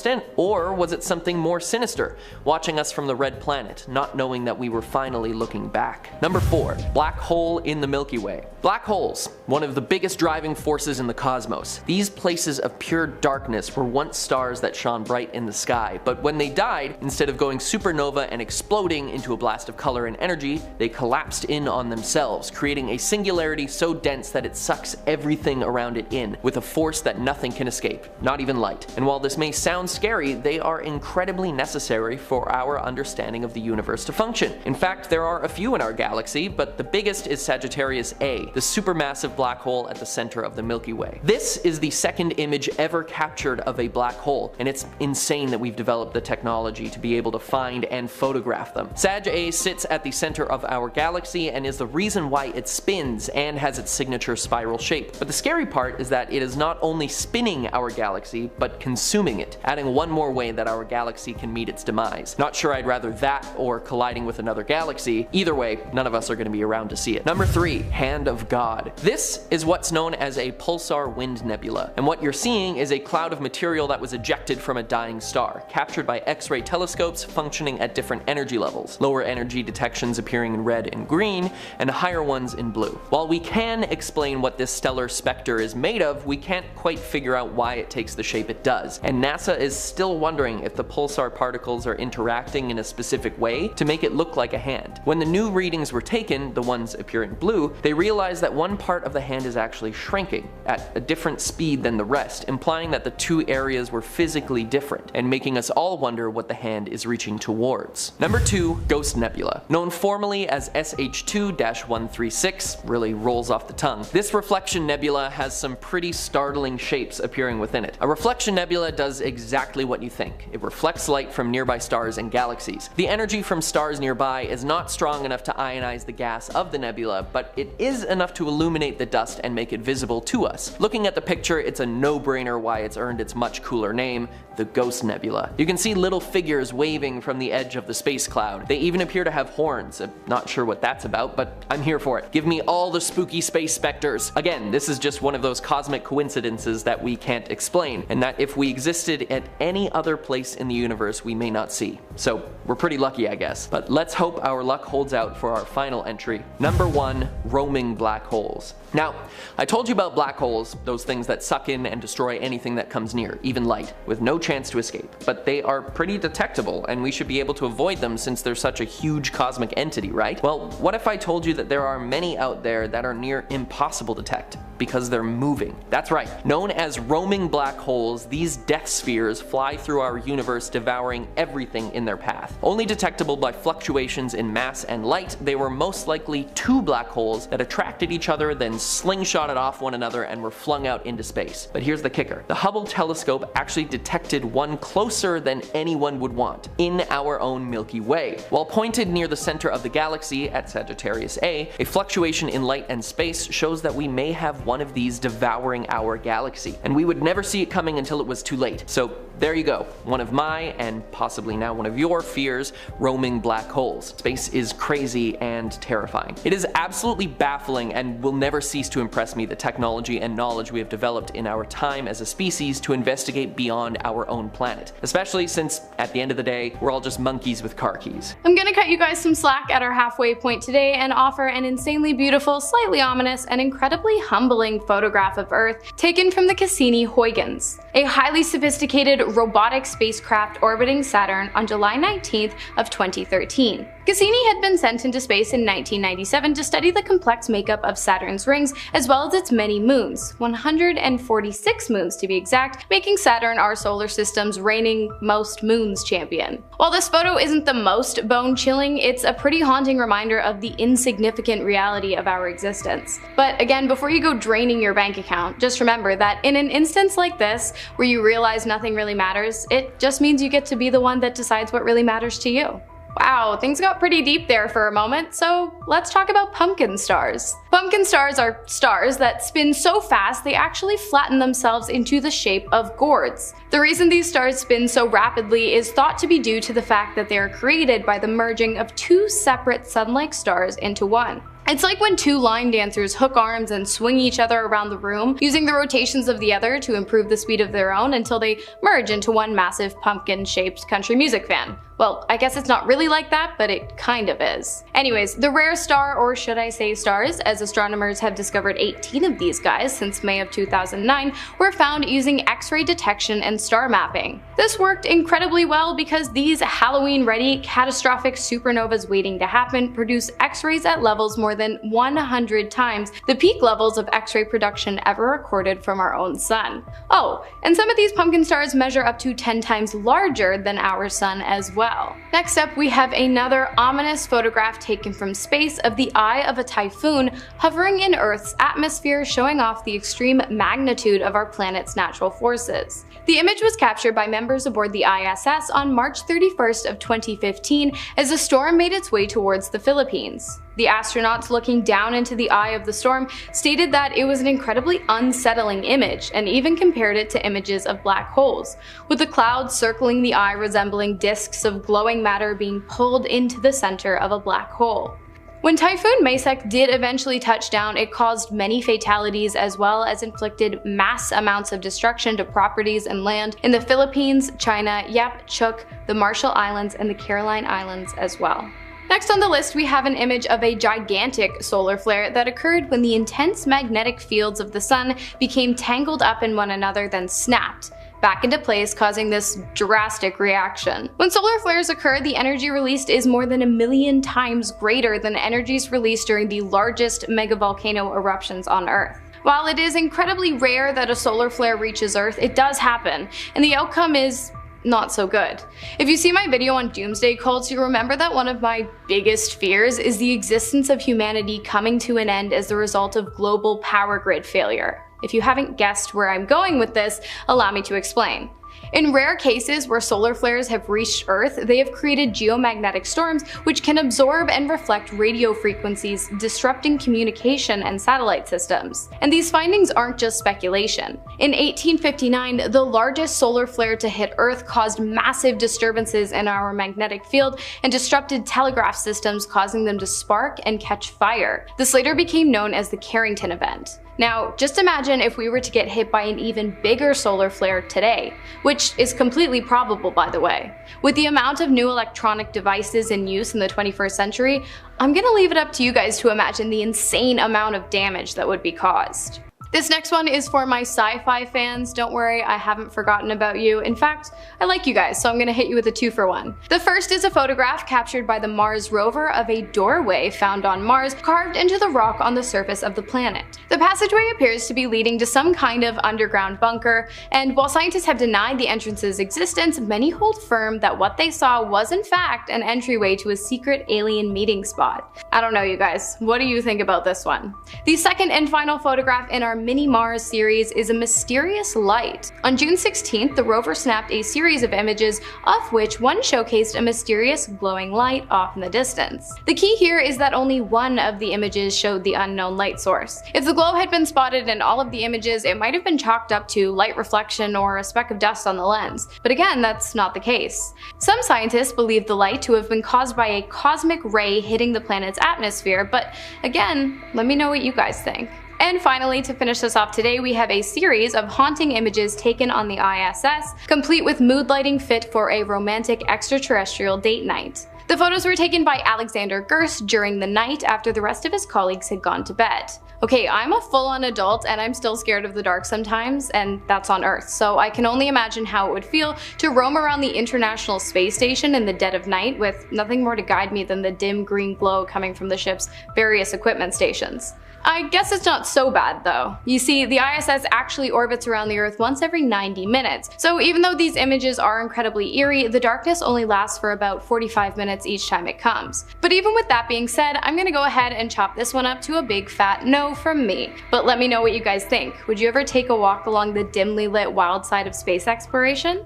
Speaker 6: sinister, watching us from the red planet, not knowing that we were finally looking back? Number 4. Black hole in the Milky Way. Black holes, one of the biggest driving forces in the cosmos. These places of pure darkness were once stars that shone bright in the sky, but when they died, instead of going supernova and exploding into a blast of color and energy, they collapsed in on themselves, creating a singularity so dense that it sucks everything around it in, with a force that nothing can escape, not even light. And while this may sound scary, they are incredibly necessary for our understanding of the universe to function. In fact, there are a few in our galaxy, but the biggest is Sagittarius A, the supermassive black hole at the center of the Milky Way. This is the second image ever captured of a black hole, and it's insane that we've developed the technology to be able to find and photograph them. Sag A sits at the center of our galaxy and is the reason why it spins and has its signature spiral shape. But the scary part is that it is not only spinning our galaxy, but consuming it, adding one more way that our galaxy can meet its demise. Not sure I'd rather that or colliding with another galaxy. Either way, none of us are going to be around to see it. Number 3. Hand of God. This is what's known as a pulsar wind nebula, and what you're seeing is a cloud of material that was ejected from a dying star, captured by X-ray telescopes functioning at different energy levels, lower energy detections appearing in red and green, and higher ones in blue. While we can explain what this stellar specter is made of, we can't quite figure out why it takes the shape it does, and NASA is still wondering if the pulsar particles are interacting in a specific way to make it look like a hand. When the new readings were taken, the ones appearing blue, they realized that one part of the hand is actually shrinking at a different speed than the rest, implying that the two areas were physically different, and making us all wonder what the hand is reaching towards. Number 2. Ghost Nebula. Known formally as SH2-136, really rolls off the tongue. This reflection nebula has some pretty startling shapes appearing within it. A reflection nebula does exactly what you think. It reflects light from nearby stars and galaxies. The energy from stars nearby is not strong enough to ionize the gas of the nebula, but it is enough to illuminate the dust and make it visible to us. Looking at the picture, it's a no-brainer why it's earned its much cooler name, the Ghost Nebula. You can see little figures waving from the edge of the space cloud. They even appear to have horns. I'm not sure what that's about, but I'm here for it. Give me all the spooky space specters. Again, this is just one of those cosmic coincidences that we can't explain, and that if we existed at any other place in the universe, we may not see. So we're pretty lucky, I guess. But let's hope our luck holds out for our final entry. Number 1. Roaming black holes. Now, I told you about black holes, those things that suck in and destroy anything that comes near, even light, with no chance to escape. But they are pretty detectable, and we should be able to avoid them since they're such a huge cosmic entity, right? Well, what if I told you that there are many out there that are near impossible to detect, because they're moving? That's right. Known as roaming black holes, these death spheres fly through our universe, devouring everything in their path. Only detectable by fluctuations in mass and light, they were most likely two black holes that attracted each other, then slingshotted off one another and were flung out into space. But here's the kicker. The Hubble telescope actually detected one closer than anyone would want, in our own Milky Way. While pointed near the center of the galaxy at Sagittarius A, a fluctuation in light and space shows that we may have one of these devouring our galaxy, and we would never see it coming until it was too late. So there you go, one of my, and possibly now one of your fears, roaming black holes. Space is crazy and terrifying. It is absolutely baffling and will never cease to impress me the technology and knowledge we have developed in our time as a species to investigate beyond our own planet, especially since at the end of the day, we're all just monkeys with car keys.
Speaker 5: I'm gonna cut you guys some slack at our halfway point today and offer an insanely beautiful, slightly ominous, and incredibly humbling photograph of Earth taken from the Cassini-Huygens, a highly sophisticated robotic spacecraft orbiting Saturn on July 19th of 2013. Cassini had been sent into space in 1997 to study the complex makeup of Saturn's rings as well as its many moons, 146 moons to be exact, making Saturn our solar system's reigning most moons champion. While this photo isn't the most bone-chilling, it's a pretty haunting reminder of the insignificant reality of our existence. But again, before you go draining your bank account, just remember that in an instance like this, where you realize nothing really matters, it just means you get to be the one that decides what really matters to you. Wow, things got pretty deep there for a moment, so let's talk about pumpkin stars. Pumpkin stars are stars that spin so fast they actually flatten themselves into the shape of gourds. The reason these stars spin so rapidly is thought to be due to the fact that they are created by the merging of two separate sun-like stars into one. It's like when two line dancers hook arms and swing each other around the room, using the rotations of the other to improve the speed of their own until they merge into one massive pumpkin-shaped country music fan. Well, I guess it's not really like that, but it kind of is. Anyways, the rare star, or should I say stars, as astronomers have discovered 18 of these guys since May of 2009, were found using X-ray detection and star mapping. This worked incredibly well because these Halloween-ready, catastrophic supernovas waiting to happen produce X-rays at levels more than 100 times the peak levels of X-ray production ever recorded from our own sun. Oh, and some of these pumpkin stars measure up to 10 times larger than our sun as well. Next up, we have another ominous photograph taken from space of the eye of a typhoon hovering in Earth's atmosphere, showing off the extreme magnitude of our planet's natural forces. The image was captured by members aboard the ISS on March 31st of 2015 as the storm made its way towards the Philippines. The astronauts looking down into the eye of the storm stated that it was an incredibly unsettling image, and even compared it to images of black holes, with the clouds circling the eye resembling disks of glowing matter being pulled into the center of a black hole. When Typhoon Masek did eventually touch down, it caused many fatalities as well as inflicted mass amounts of destruction to properties and land in the Philippines, China, Chuk, the Marshall Islands, and the Caroline Islands as well. Next on the list, we have an image of a gigantic solar flare that occurred when the intense magnetic fields of the sun became tangled up in one another, then snapped back into place, causing this drastic reaction. When solar flares occur, the energy released is more than 1,000,000 times greater than energies released during the largest megavolcano eruptions on Earth. While it is incredibly rare that a solar flare reaches Earth, it does happen, and the outcome is not so good. If you see my video on doomsday cults, you remember that one of my biggest fears is the existence of humanity coming to an end as the result of global power grid failure. If you haven't guessed where I'm going with this, allow me to explain. In rare cases where solar flares have reached Earth, they have created geomagnetic storms which can absorb and reflect radio frequencies, disrupting communication and satellite systems. And these findings aren't just speculation. In 1859, the largest solar flare to hit Earth caused massive disturbances in our magnetic field and disrupted telegraph systems, causing them to spark and catch fire. This later became known as the Carrington event. Now, just imagine if we were to get hit by an even bigger solar flare today, which is completely probable, by the way. With the amount of new electronic devices in use in the 21st century, I'm gonna leave it up to you guys to imagine the insane amount of damage that would be caused. This next one is for my sci-fi fans. Don't worry, I haven't forgotten about you. In fact, I like you guys, so I'm gonna hit you with a 2-for-1. The first is a photograph captured by the Mars rover of a doorway found on Mars, carved into the rock on the surface of the planet. The passageway appears to be leading to some kind of underground bunker, and while scientists have denied the entrance's existence, many hold firm that what they saw was in fact an entryway to a secret alien meeting spot. I don't know, you guys, what do you think about this one? The second and final photograph in our Mini Mars series is a mysterious light. On June 16th, the rover snapped a series of images, of which one showcased a mysterious glowing light off in the distance. The key here is that only one of the images showed the unknown light source. If the glow had been spotted in all of the images, it might have been chalked up to light reflection or a speck of dust on the lens. But again, that's not the case. Some scientists believe the light to have been caused by a cosmic ray hitting the planet's atmosphere, but again, let me know what you guys think. And finally, to finish this off today, we have a series of haunting images taken on the ISS, complete with mood lighting fit for a romantic extraterrestrial date night. The photos were taken by Alexander Gerst during the night after the rest of his colleagues had gone to bed. Okay, I'm a full-on adult and I'm still scared of the dark sometimes, and that's on Earth, so I can only imagine how it would feel to roam around the International Space Station in the dead of night with nothing more to guide me than the dim green glow coming from the ship's various equipment stations. I guess it's not so bad though. You see, the ISS actually orbits around the Earth once every 90 minutes, so even though these images are incredibly eerie, the darkness only lasts for about 45 minutes each time it comes. But even with that being said, I'm gonna go ahead and chop this one up to a big fat no from me. But let me know what you guys think. Would you ever take a walk along the dimly lit wild side of space exploration?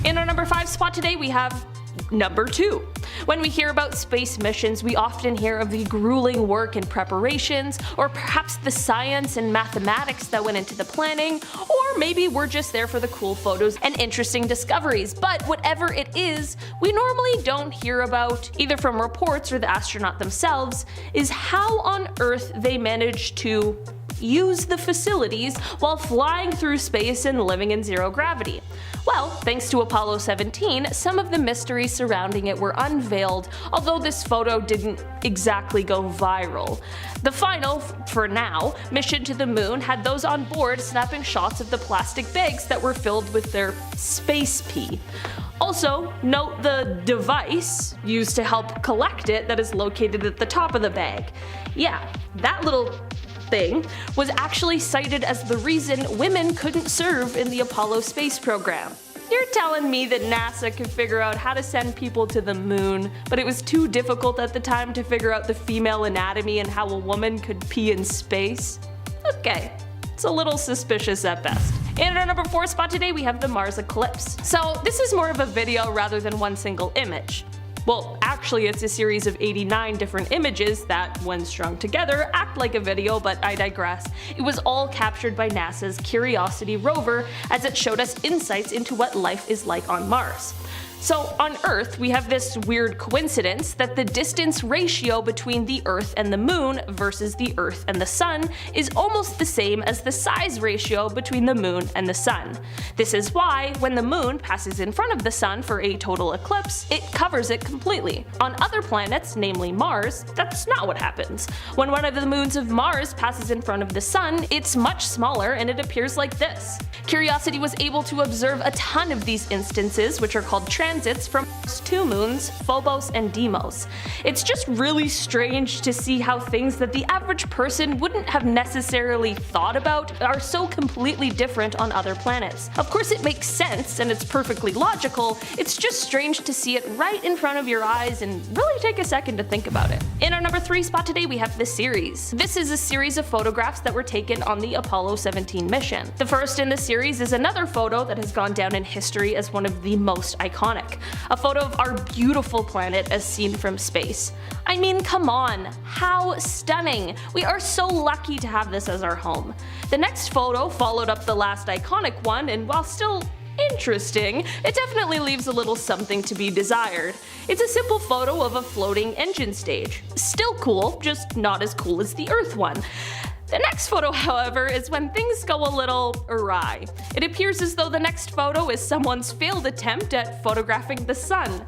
Speaker 4: In our number 5 spot today, we have Number 2. When we hear about space missions, we often hear of the grueling work and preparations, or perhaps the science and mathematics that went into the planning, or maybe we're just there for the cool photos and interesting discoveries. But whatever it is, we normally don't hear about, either from reports or the astronaut themselves, is how on Earth they managed to use the facilities while flying through space and living in zero gravity. Well, thanks to Apollo 17, some of the mysteries surrounding it were unveiled, although this photo didn't exactly go viral. The final, for now, mission to the moon had those on board snapping shots of the plastic bags that were filled with their space pee. Also, note the device used to help collect it that is located at the top of the bag. Yeah, that little thing was actually cited as the reason women couldn't serve in the Apollo space program. You're telling me that NASA could figure out how to send people to the moon, but it was too difficult at the time to figure out the female anatomy and how a woman could pee in space? Okay, it's a little suspicious at best. In our number 4 spot today, we have the Mars eclipse. So this is more of a video rather than one single image. Well, actually it's a series of 89 different images that, when strung together, act like a video, but I digress. It was all captured by NASA's Curiosity rover as it showed us insights into what life is like on Mars. So on Earth, we have this weird coincidence that the distance ratio between the Earth and the Moon versus the Earth and the Sun is almost the same as the size ratio between the Moon and the Sun. This is why, when the Moon passes in front of the Sun for a total eclipse, it covers it completely. On other planets, namely Mars, that's not what happens. When one of the moons of Mars passes in front of the Sun, it's much smaller and it appears like this. Curiosity was able to observe a ton of these instances, which are called transits, from two moons, Phobos and Deimos. It's just really strange to see how things that the average person wouldn't have necessarily thought about are so completely different on other planets. Of course it makes sense and it's perfectly logical, it's just strange to see it right in front of your eyes and really take a second to think about it. In our number 3 spot today, we have the Ceres. This is a series of photographs that were taken on the Apollo 17 mission. The first in the series is another photo that has gone down in history as one of the most iconic. A photo of our beautiful planet as seen from space. I mean, come on, how stunning! We are so lucky to have this as our home. The next photo followed up the last iconic one, and while still interesting, it definitely leaves a little something to be desired. It's a simple photo of a floating engine stage. Still cool, just not as cool as the Earth one. The next photo, however, is when things go a little awry. It appears as though the next photo is someone's failed attempt at photographing the sun.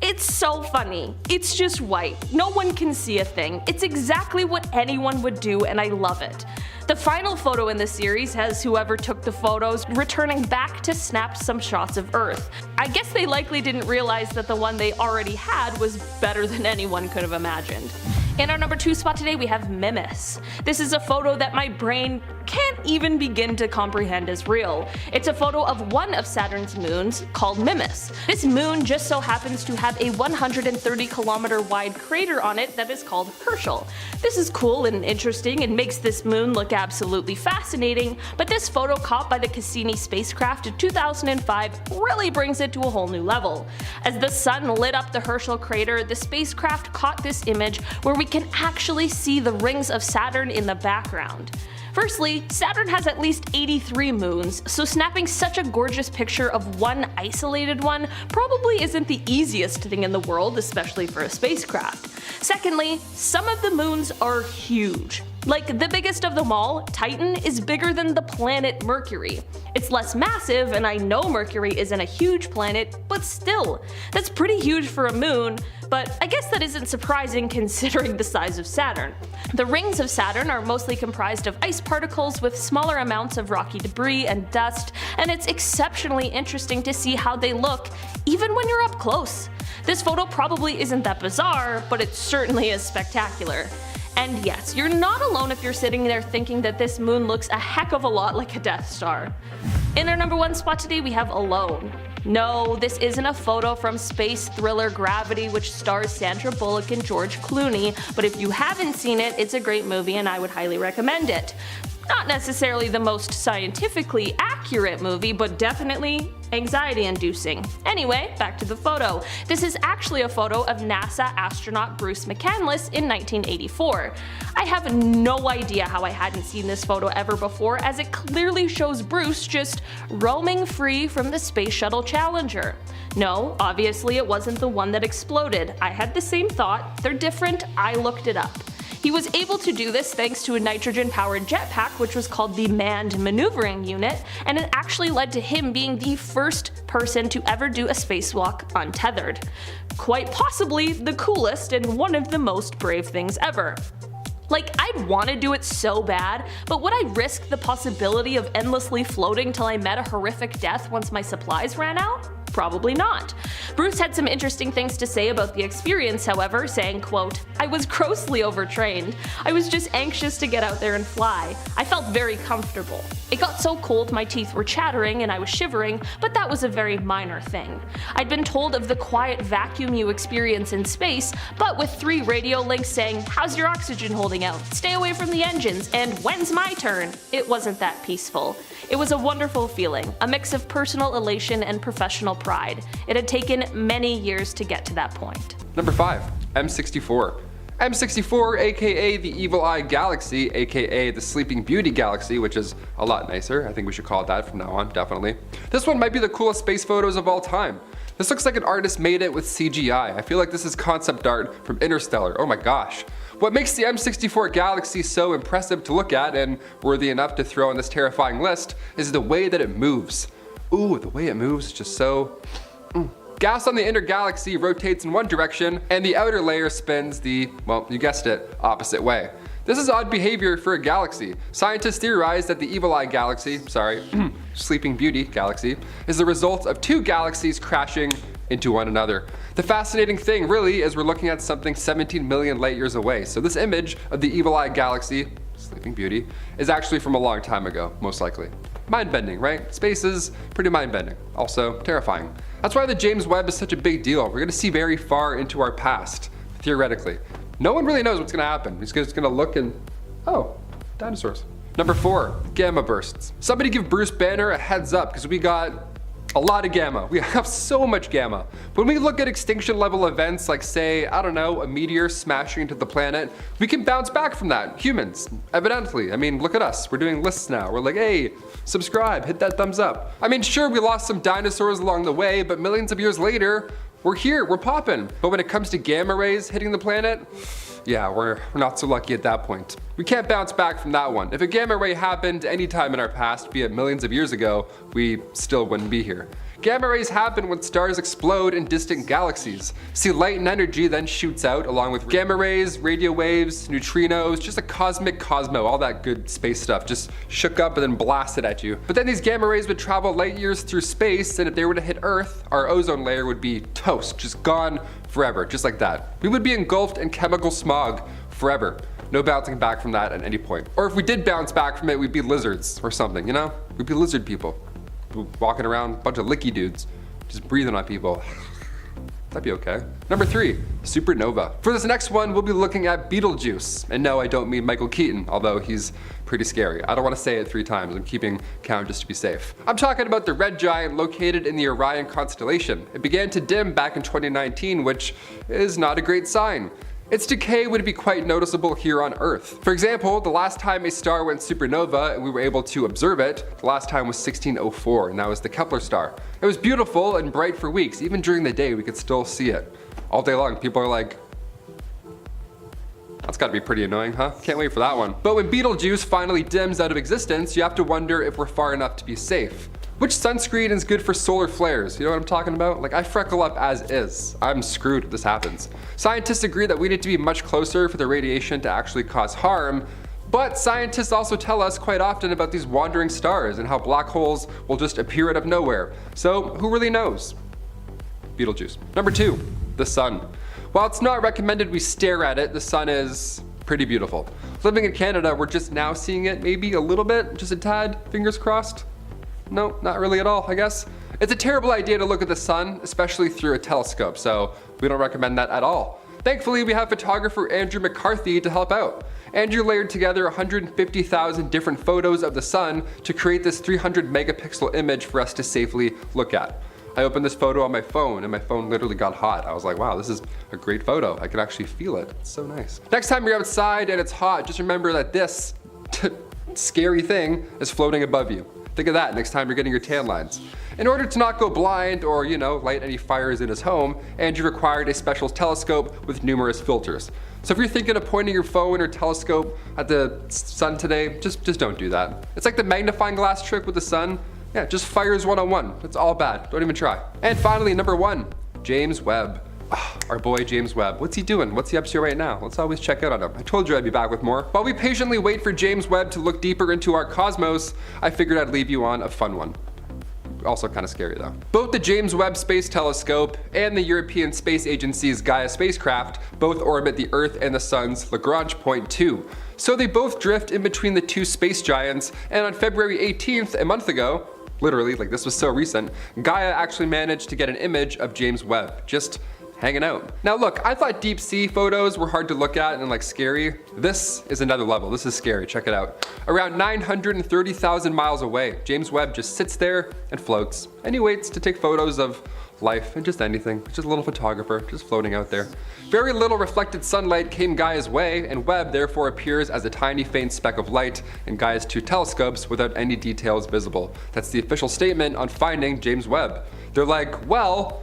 Speaker 4: It's so funny. It's just white. No one can see a thing. It's exactly what anyone would do, and I love it. The final photo in the series has whoever took the photos returning back to snap some shots of Earth. I guess they likely didn't realize that the one they already had was better than anyone could have imagined. In our number 2 spot today, we have Mimas. This is a photo that my brain can't even begin to comprehend as real. It's a photo of one of Saturn's moons called Mimas. This moon just so happens to have a 130-kilometer wide crater on it that is called Herschel. This is cool and interesting and makes this moon look absolutely fascinating, but this photo caught by the Cassini spacecraft in 2005 really brings it to a whole new level. As the sun lit up the Herschel crater, the spacecraft caught this image where we can actually see the rings of Saturn in the background. Firstly, Saturn has at least 83 moons, so snapping such a gorgeous picture of one isolated one probably isn't the easiest thing in the world, especially for a spacecraft. Secondly, some of the moons are huge. Like, the biggest of them all, Titan, is bigger than the planet Mercury. It's less massive, and I know Mercury isn't a huge planet, but still, that's pretty huge for a moon, but I guess that isn't surprising considering the size of Saturn. The rings of Saturn are mostly comprised of ice particles with smaller amounts of rocky debris and dust, and it's exceptionally interesting to see how they look even when you're up close. This photo probably isn't that bizarre, but it certainly is spectacular. And yes, you're not alone if you're sitting there thinking that this moon looks a heck of a lot like a Death Star. In our number 1 spot today, we have Alone. No, this isn't a photo from space thriller Gravity, which stars Sandra Bullock and George Clooney, but if you haven't seen it, it's a great movie and I would highly recommend it. Not necessarily the most scientifically accurate movie, but definitely anxiety-inducing. Anyway, back to the photo. This is actually a photo of NASA astronaut Bruce McCandless in 1984. I have no idea how I hadn't seen this photo ever before, as it clearly shows Bruce just roaming free from the Space Shuttle Challenger. No, obviously it wasn't the one that exploded. I had the same thought. They're different. I looked it up. He was able to do this thanks to a nitrogen-powered jetpack, which was called the Manned Maneuvering Unit, and it actually led to him being the first person to ever do a spacewalk untethered. Quite possibly the coolest and one of the most brave things ever. Like, I'd want to do it so bad, but would I risk the possibility of endlessly floating till I met a horrific death once my supplies ran out? Probably not. Bruce had some interesting things to say about the experience, however, saying, quote, "I was grossly overtrained. I was just anxious to get out there and fly. I felt very comfortable. It got so cold my teeth were chattering and I was shivering, but that was a very minor thing. I'd been told of the quiet vacuum you experience in space, but with 3 radio links saying, 'How's your oxygen holding out? Stay away from the engines,' and 'When's my turn?' It wasn't that peaceful. It was a wonderful feeling, a mix of personal elation and professional pride. It had taken many years to get to that point."
Speaker 3: Number 5. M64. M64, aka the Evil Eye Galaxy, aka the Sleeping Beauty Galaxy, which is a lot nicer. I think we should call it that from now on, definitely. This one might be the coolest space photos of all time. This looks like an artist made it with CGI. I feel like this is concept art from Interstellar. Oh my gosh. What makes the M64 Galaxy so impressive to look at and worthy enough to throw on this terrifying list is the way that it moves. Ooh, the way it moves is just so... Gas on the inner galaxy rotates in one direction, and the outer layer spins the, well, you guessed it, opposite way. This is odd behavior for a galaxy. Scientists theorize that the Evil Eye Galaxy, Sleeping Beauty Galaxy, is the result of 2 galaxies crashing into one another. The fascinating thing really is we're looking at something 17 million light years away, so this image of the Evil Eye Galaxy, Sleeping Beauty, is actually from a long time ago, most likely. Mind-bending, right? Space is pretty mind-bending, also terrifying. That's why the James Webb is such a big deal. We're gonna see very far into our past, theoretically. No one really knows what's gonna happen. He's just gonna look and, oh, dinosaurs. Number 4, gamma bursts. Somebody give Bruce Banner a heads up, because we got a lot of gamma. We have so much gamma. When we look at extinction level events like, say, I don't know, a meteor smashing into the planet, we can bounce back from that. Humans, evidently. I mean, look at us. We're doing lists now. We're like, hey, subscribe, hit that thumbs up. I mean, sure, we lost some dinosaurs along the way, but millions of years later, we're here, we're popping. But when it comes to gamma rays hitting the planet, yeah, we're not so lucky at that point. We can't bounce back from that one. If a gamma ray happened any time in our past, be it millions of years ago, we still wouldn't be here. Gamma rays happen when stars explode in distant galaxies. See, light and energy then shoots out along with gamma rays, radio waves, neutrinos, just a cosmic cosmo, all that good space stuff just shook up and then blasted at you. But then these gamma rays would travel light years through space, and if they were to hit Earth, our ozone layer would be toast, just gone forever, just like that. We would be engulfed in chemical smog forever. No bouncing back from that at any point. Or if we did bounce back from it, we'd be lizards or something, you know? We'd be lizard people. Walking around, a bunch of licky dudes, just breathing on people. That'd be okay. Number 3, supernova. For this next one, we'll be looking at Betelgeuse. And no, I don't mean Michael Keaton, although he's pretty scary. I don't want to say it 3 times. I'm keeping count just to be safe. I'm talking about the red giant located in the Orion constellation. It began to dim back in 2019, which is not a great sign. Its decay would be quite noticeable here on Earth. For example, the last time a star went supernova and we were able to observe it, the last time was 1604, and that was the Kepler star. It was beautiful and bright for weeks. Even during the day, we could still see it. All day long, people are like, that's gotta be pretty annoying, huh? Can't wait for that one. But when Betelgeuse finally dims out of existence, you have to wonder if we're far enough to be safe. Which sunscreen is good for solar flares? You know what I'm talking about? Like, I freckle up as is. I'm screwed if this happens. Scientists agree that we need to be much closer for the radiation to actually cause harm, but scientists also tell us quite often about these wandering stars and how black holes will just appear out of nowhere. So who really knows? Betelgeuse. Number 2, the sun. While it's not recommended we stare at it, the sun is pretty beautiful. Living in Canada, we're just now seeing it maybe a little bit, just a tad, fingers crossed. No, not really at all, I guess. It's a terrible idea to look at the sun, especially through a telescope, so we don't recommend that at all. Thankfully, we have photographer Andrew McCarthy to help out. Andrew layered together 150,000 different photos of the sun to create this 300 megapixel image for us to safely look at. I opened this photo on my phone and my phone literally got hot. I was like, wow, this is a great photo. I can actually feel it. It's so nice. Next time you're outside and it's hot, just remember that this scary thing is floating above you. Think of that next time you're getting your tan lines. In order to not go blind or, light any fires in his home, Andrew required a special telescope with numerous filters. So if you're thinking of pointing your phone or telescope at the sun today, just don't do that. It's like the magnifying glass trick with the sun. Yeah, just fires 101. It's all bad. Don't even try. And finally, number 1, James Webb. Our boy James Webb. What's he doing? What's he up to right now? Let's always check out on him. I told you I'd be back with more. While we patiently wait for James Webb to look deeper into our cosmos, I figured I'd leave you on a fun one. Also kind of scary though. Both the James Webb Space Telescope and the European Space Agency's Gaia spacecraft both orbit the Earth and the Sun's Lagrange point 2. So they both drift in between the two space giants, and on February 18th, a month ago, literally, like this was so recent, Gaia actually managed to get an image of James Webb, just hanging out. Now look, I thought deep sea photos were hard to look at and like scary. This is another level. This is scary. Check it out. Around 930,000 miles away, James Webb just sits there and floats. And he waits to take photos of life and just anything. Just a little photographer, just floating out there. Very little reflected sunlight came Gaia's way, and Webb therefore appears as a tiny faint speck of light in Gaia's two telescopes without any details visible. That's the official statement on finding James Webb. They're like, well,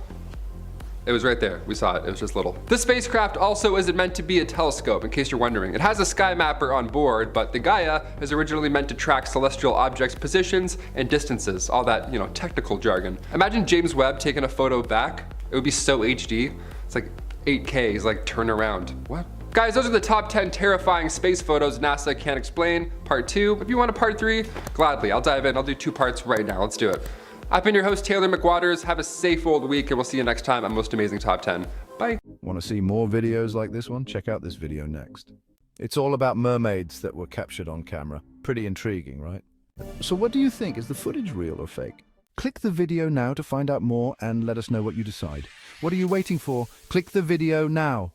Speaker 3: it was right there. We saw it. It was just little. This spacecraft also isn't meant to be a telescope, in case you're wondering. It has a sky mapper on board, but the Gaia is originally meant to track celestial objects' positions and distances, all that, technical jargon. Imagine James Webb taking a photo back. It would be so HD. It's like 8K. He's like, turn around. What? Guys, those are the top 10 terrifying space photos NASA can't explain. Part 2. If you want a part 3, gladly. I'll dive in. I'll do 2 parts right now. Let's do it. I've been your host, Taylor McWaters. Have a safe old week, and we'll see you next time on Most Amazing Top 10. Bye.
Speaker 7: Want to see more videos like this one? Check out this video next. It's all about mermaids that were captured on camera. Pretty intriguing, right? So what do you think? Is the footage real or fake? Click the video now to find out more and let us know what you decide. What are you waiting for? Click the video now.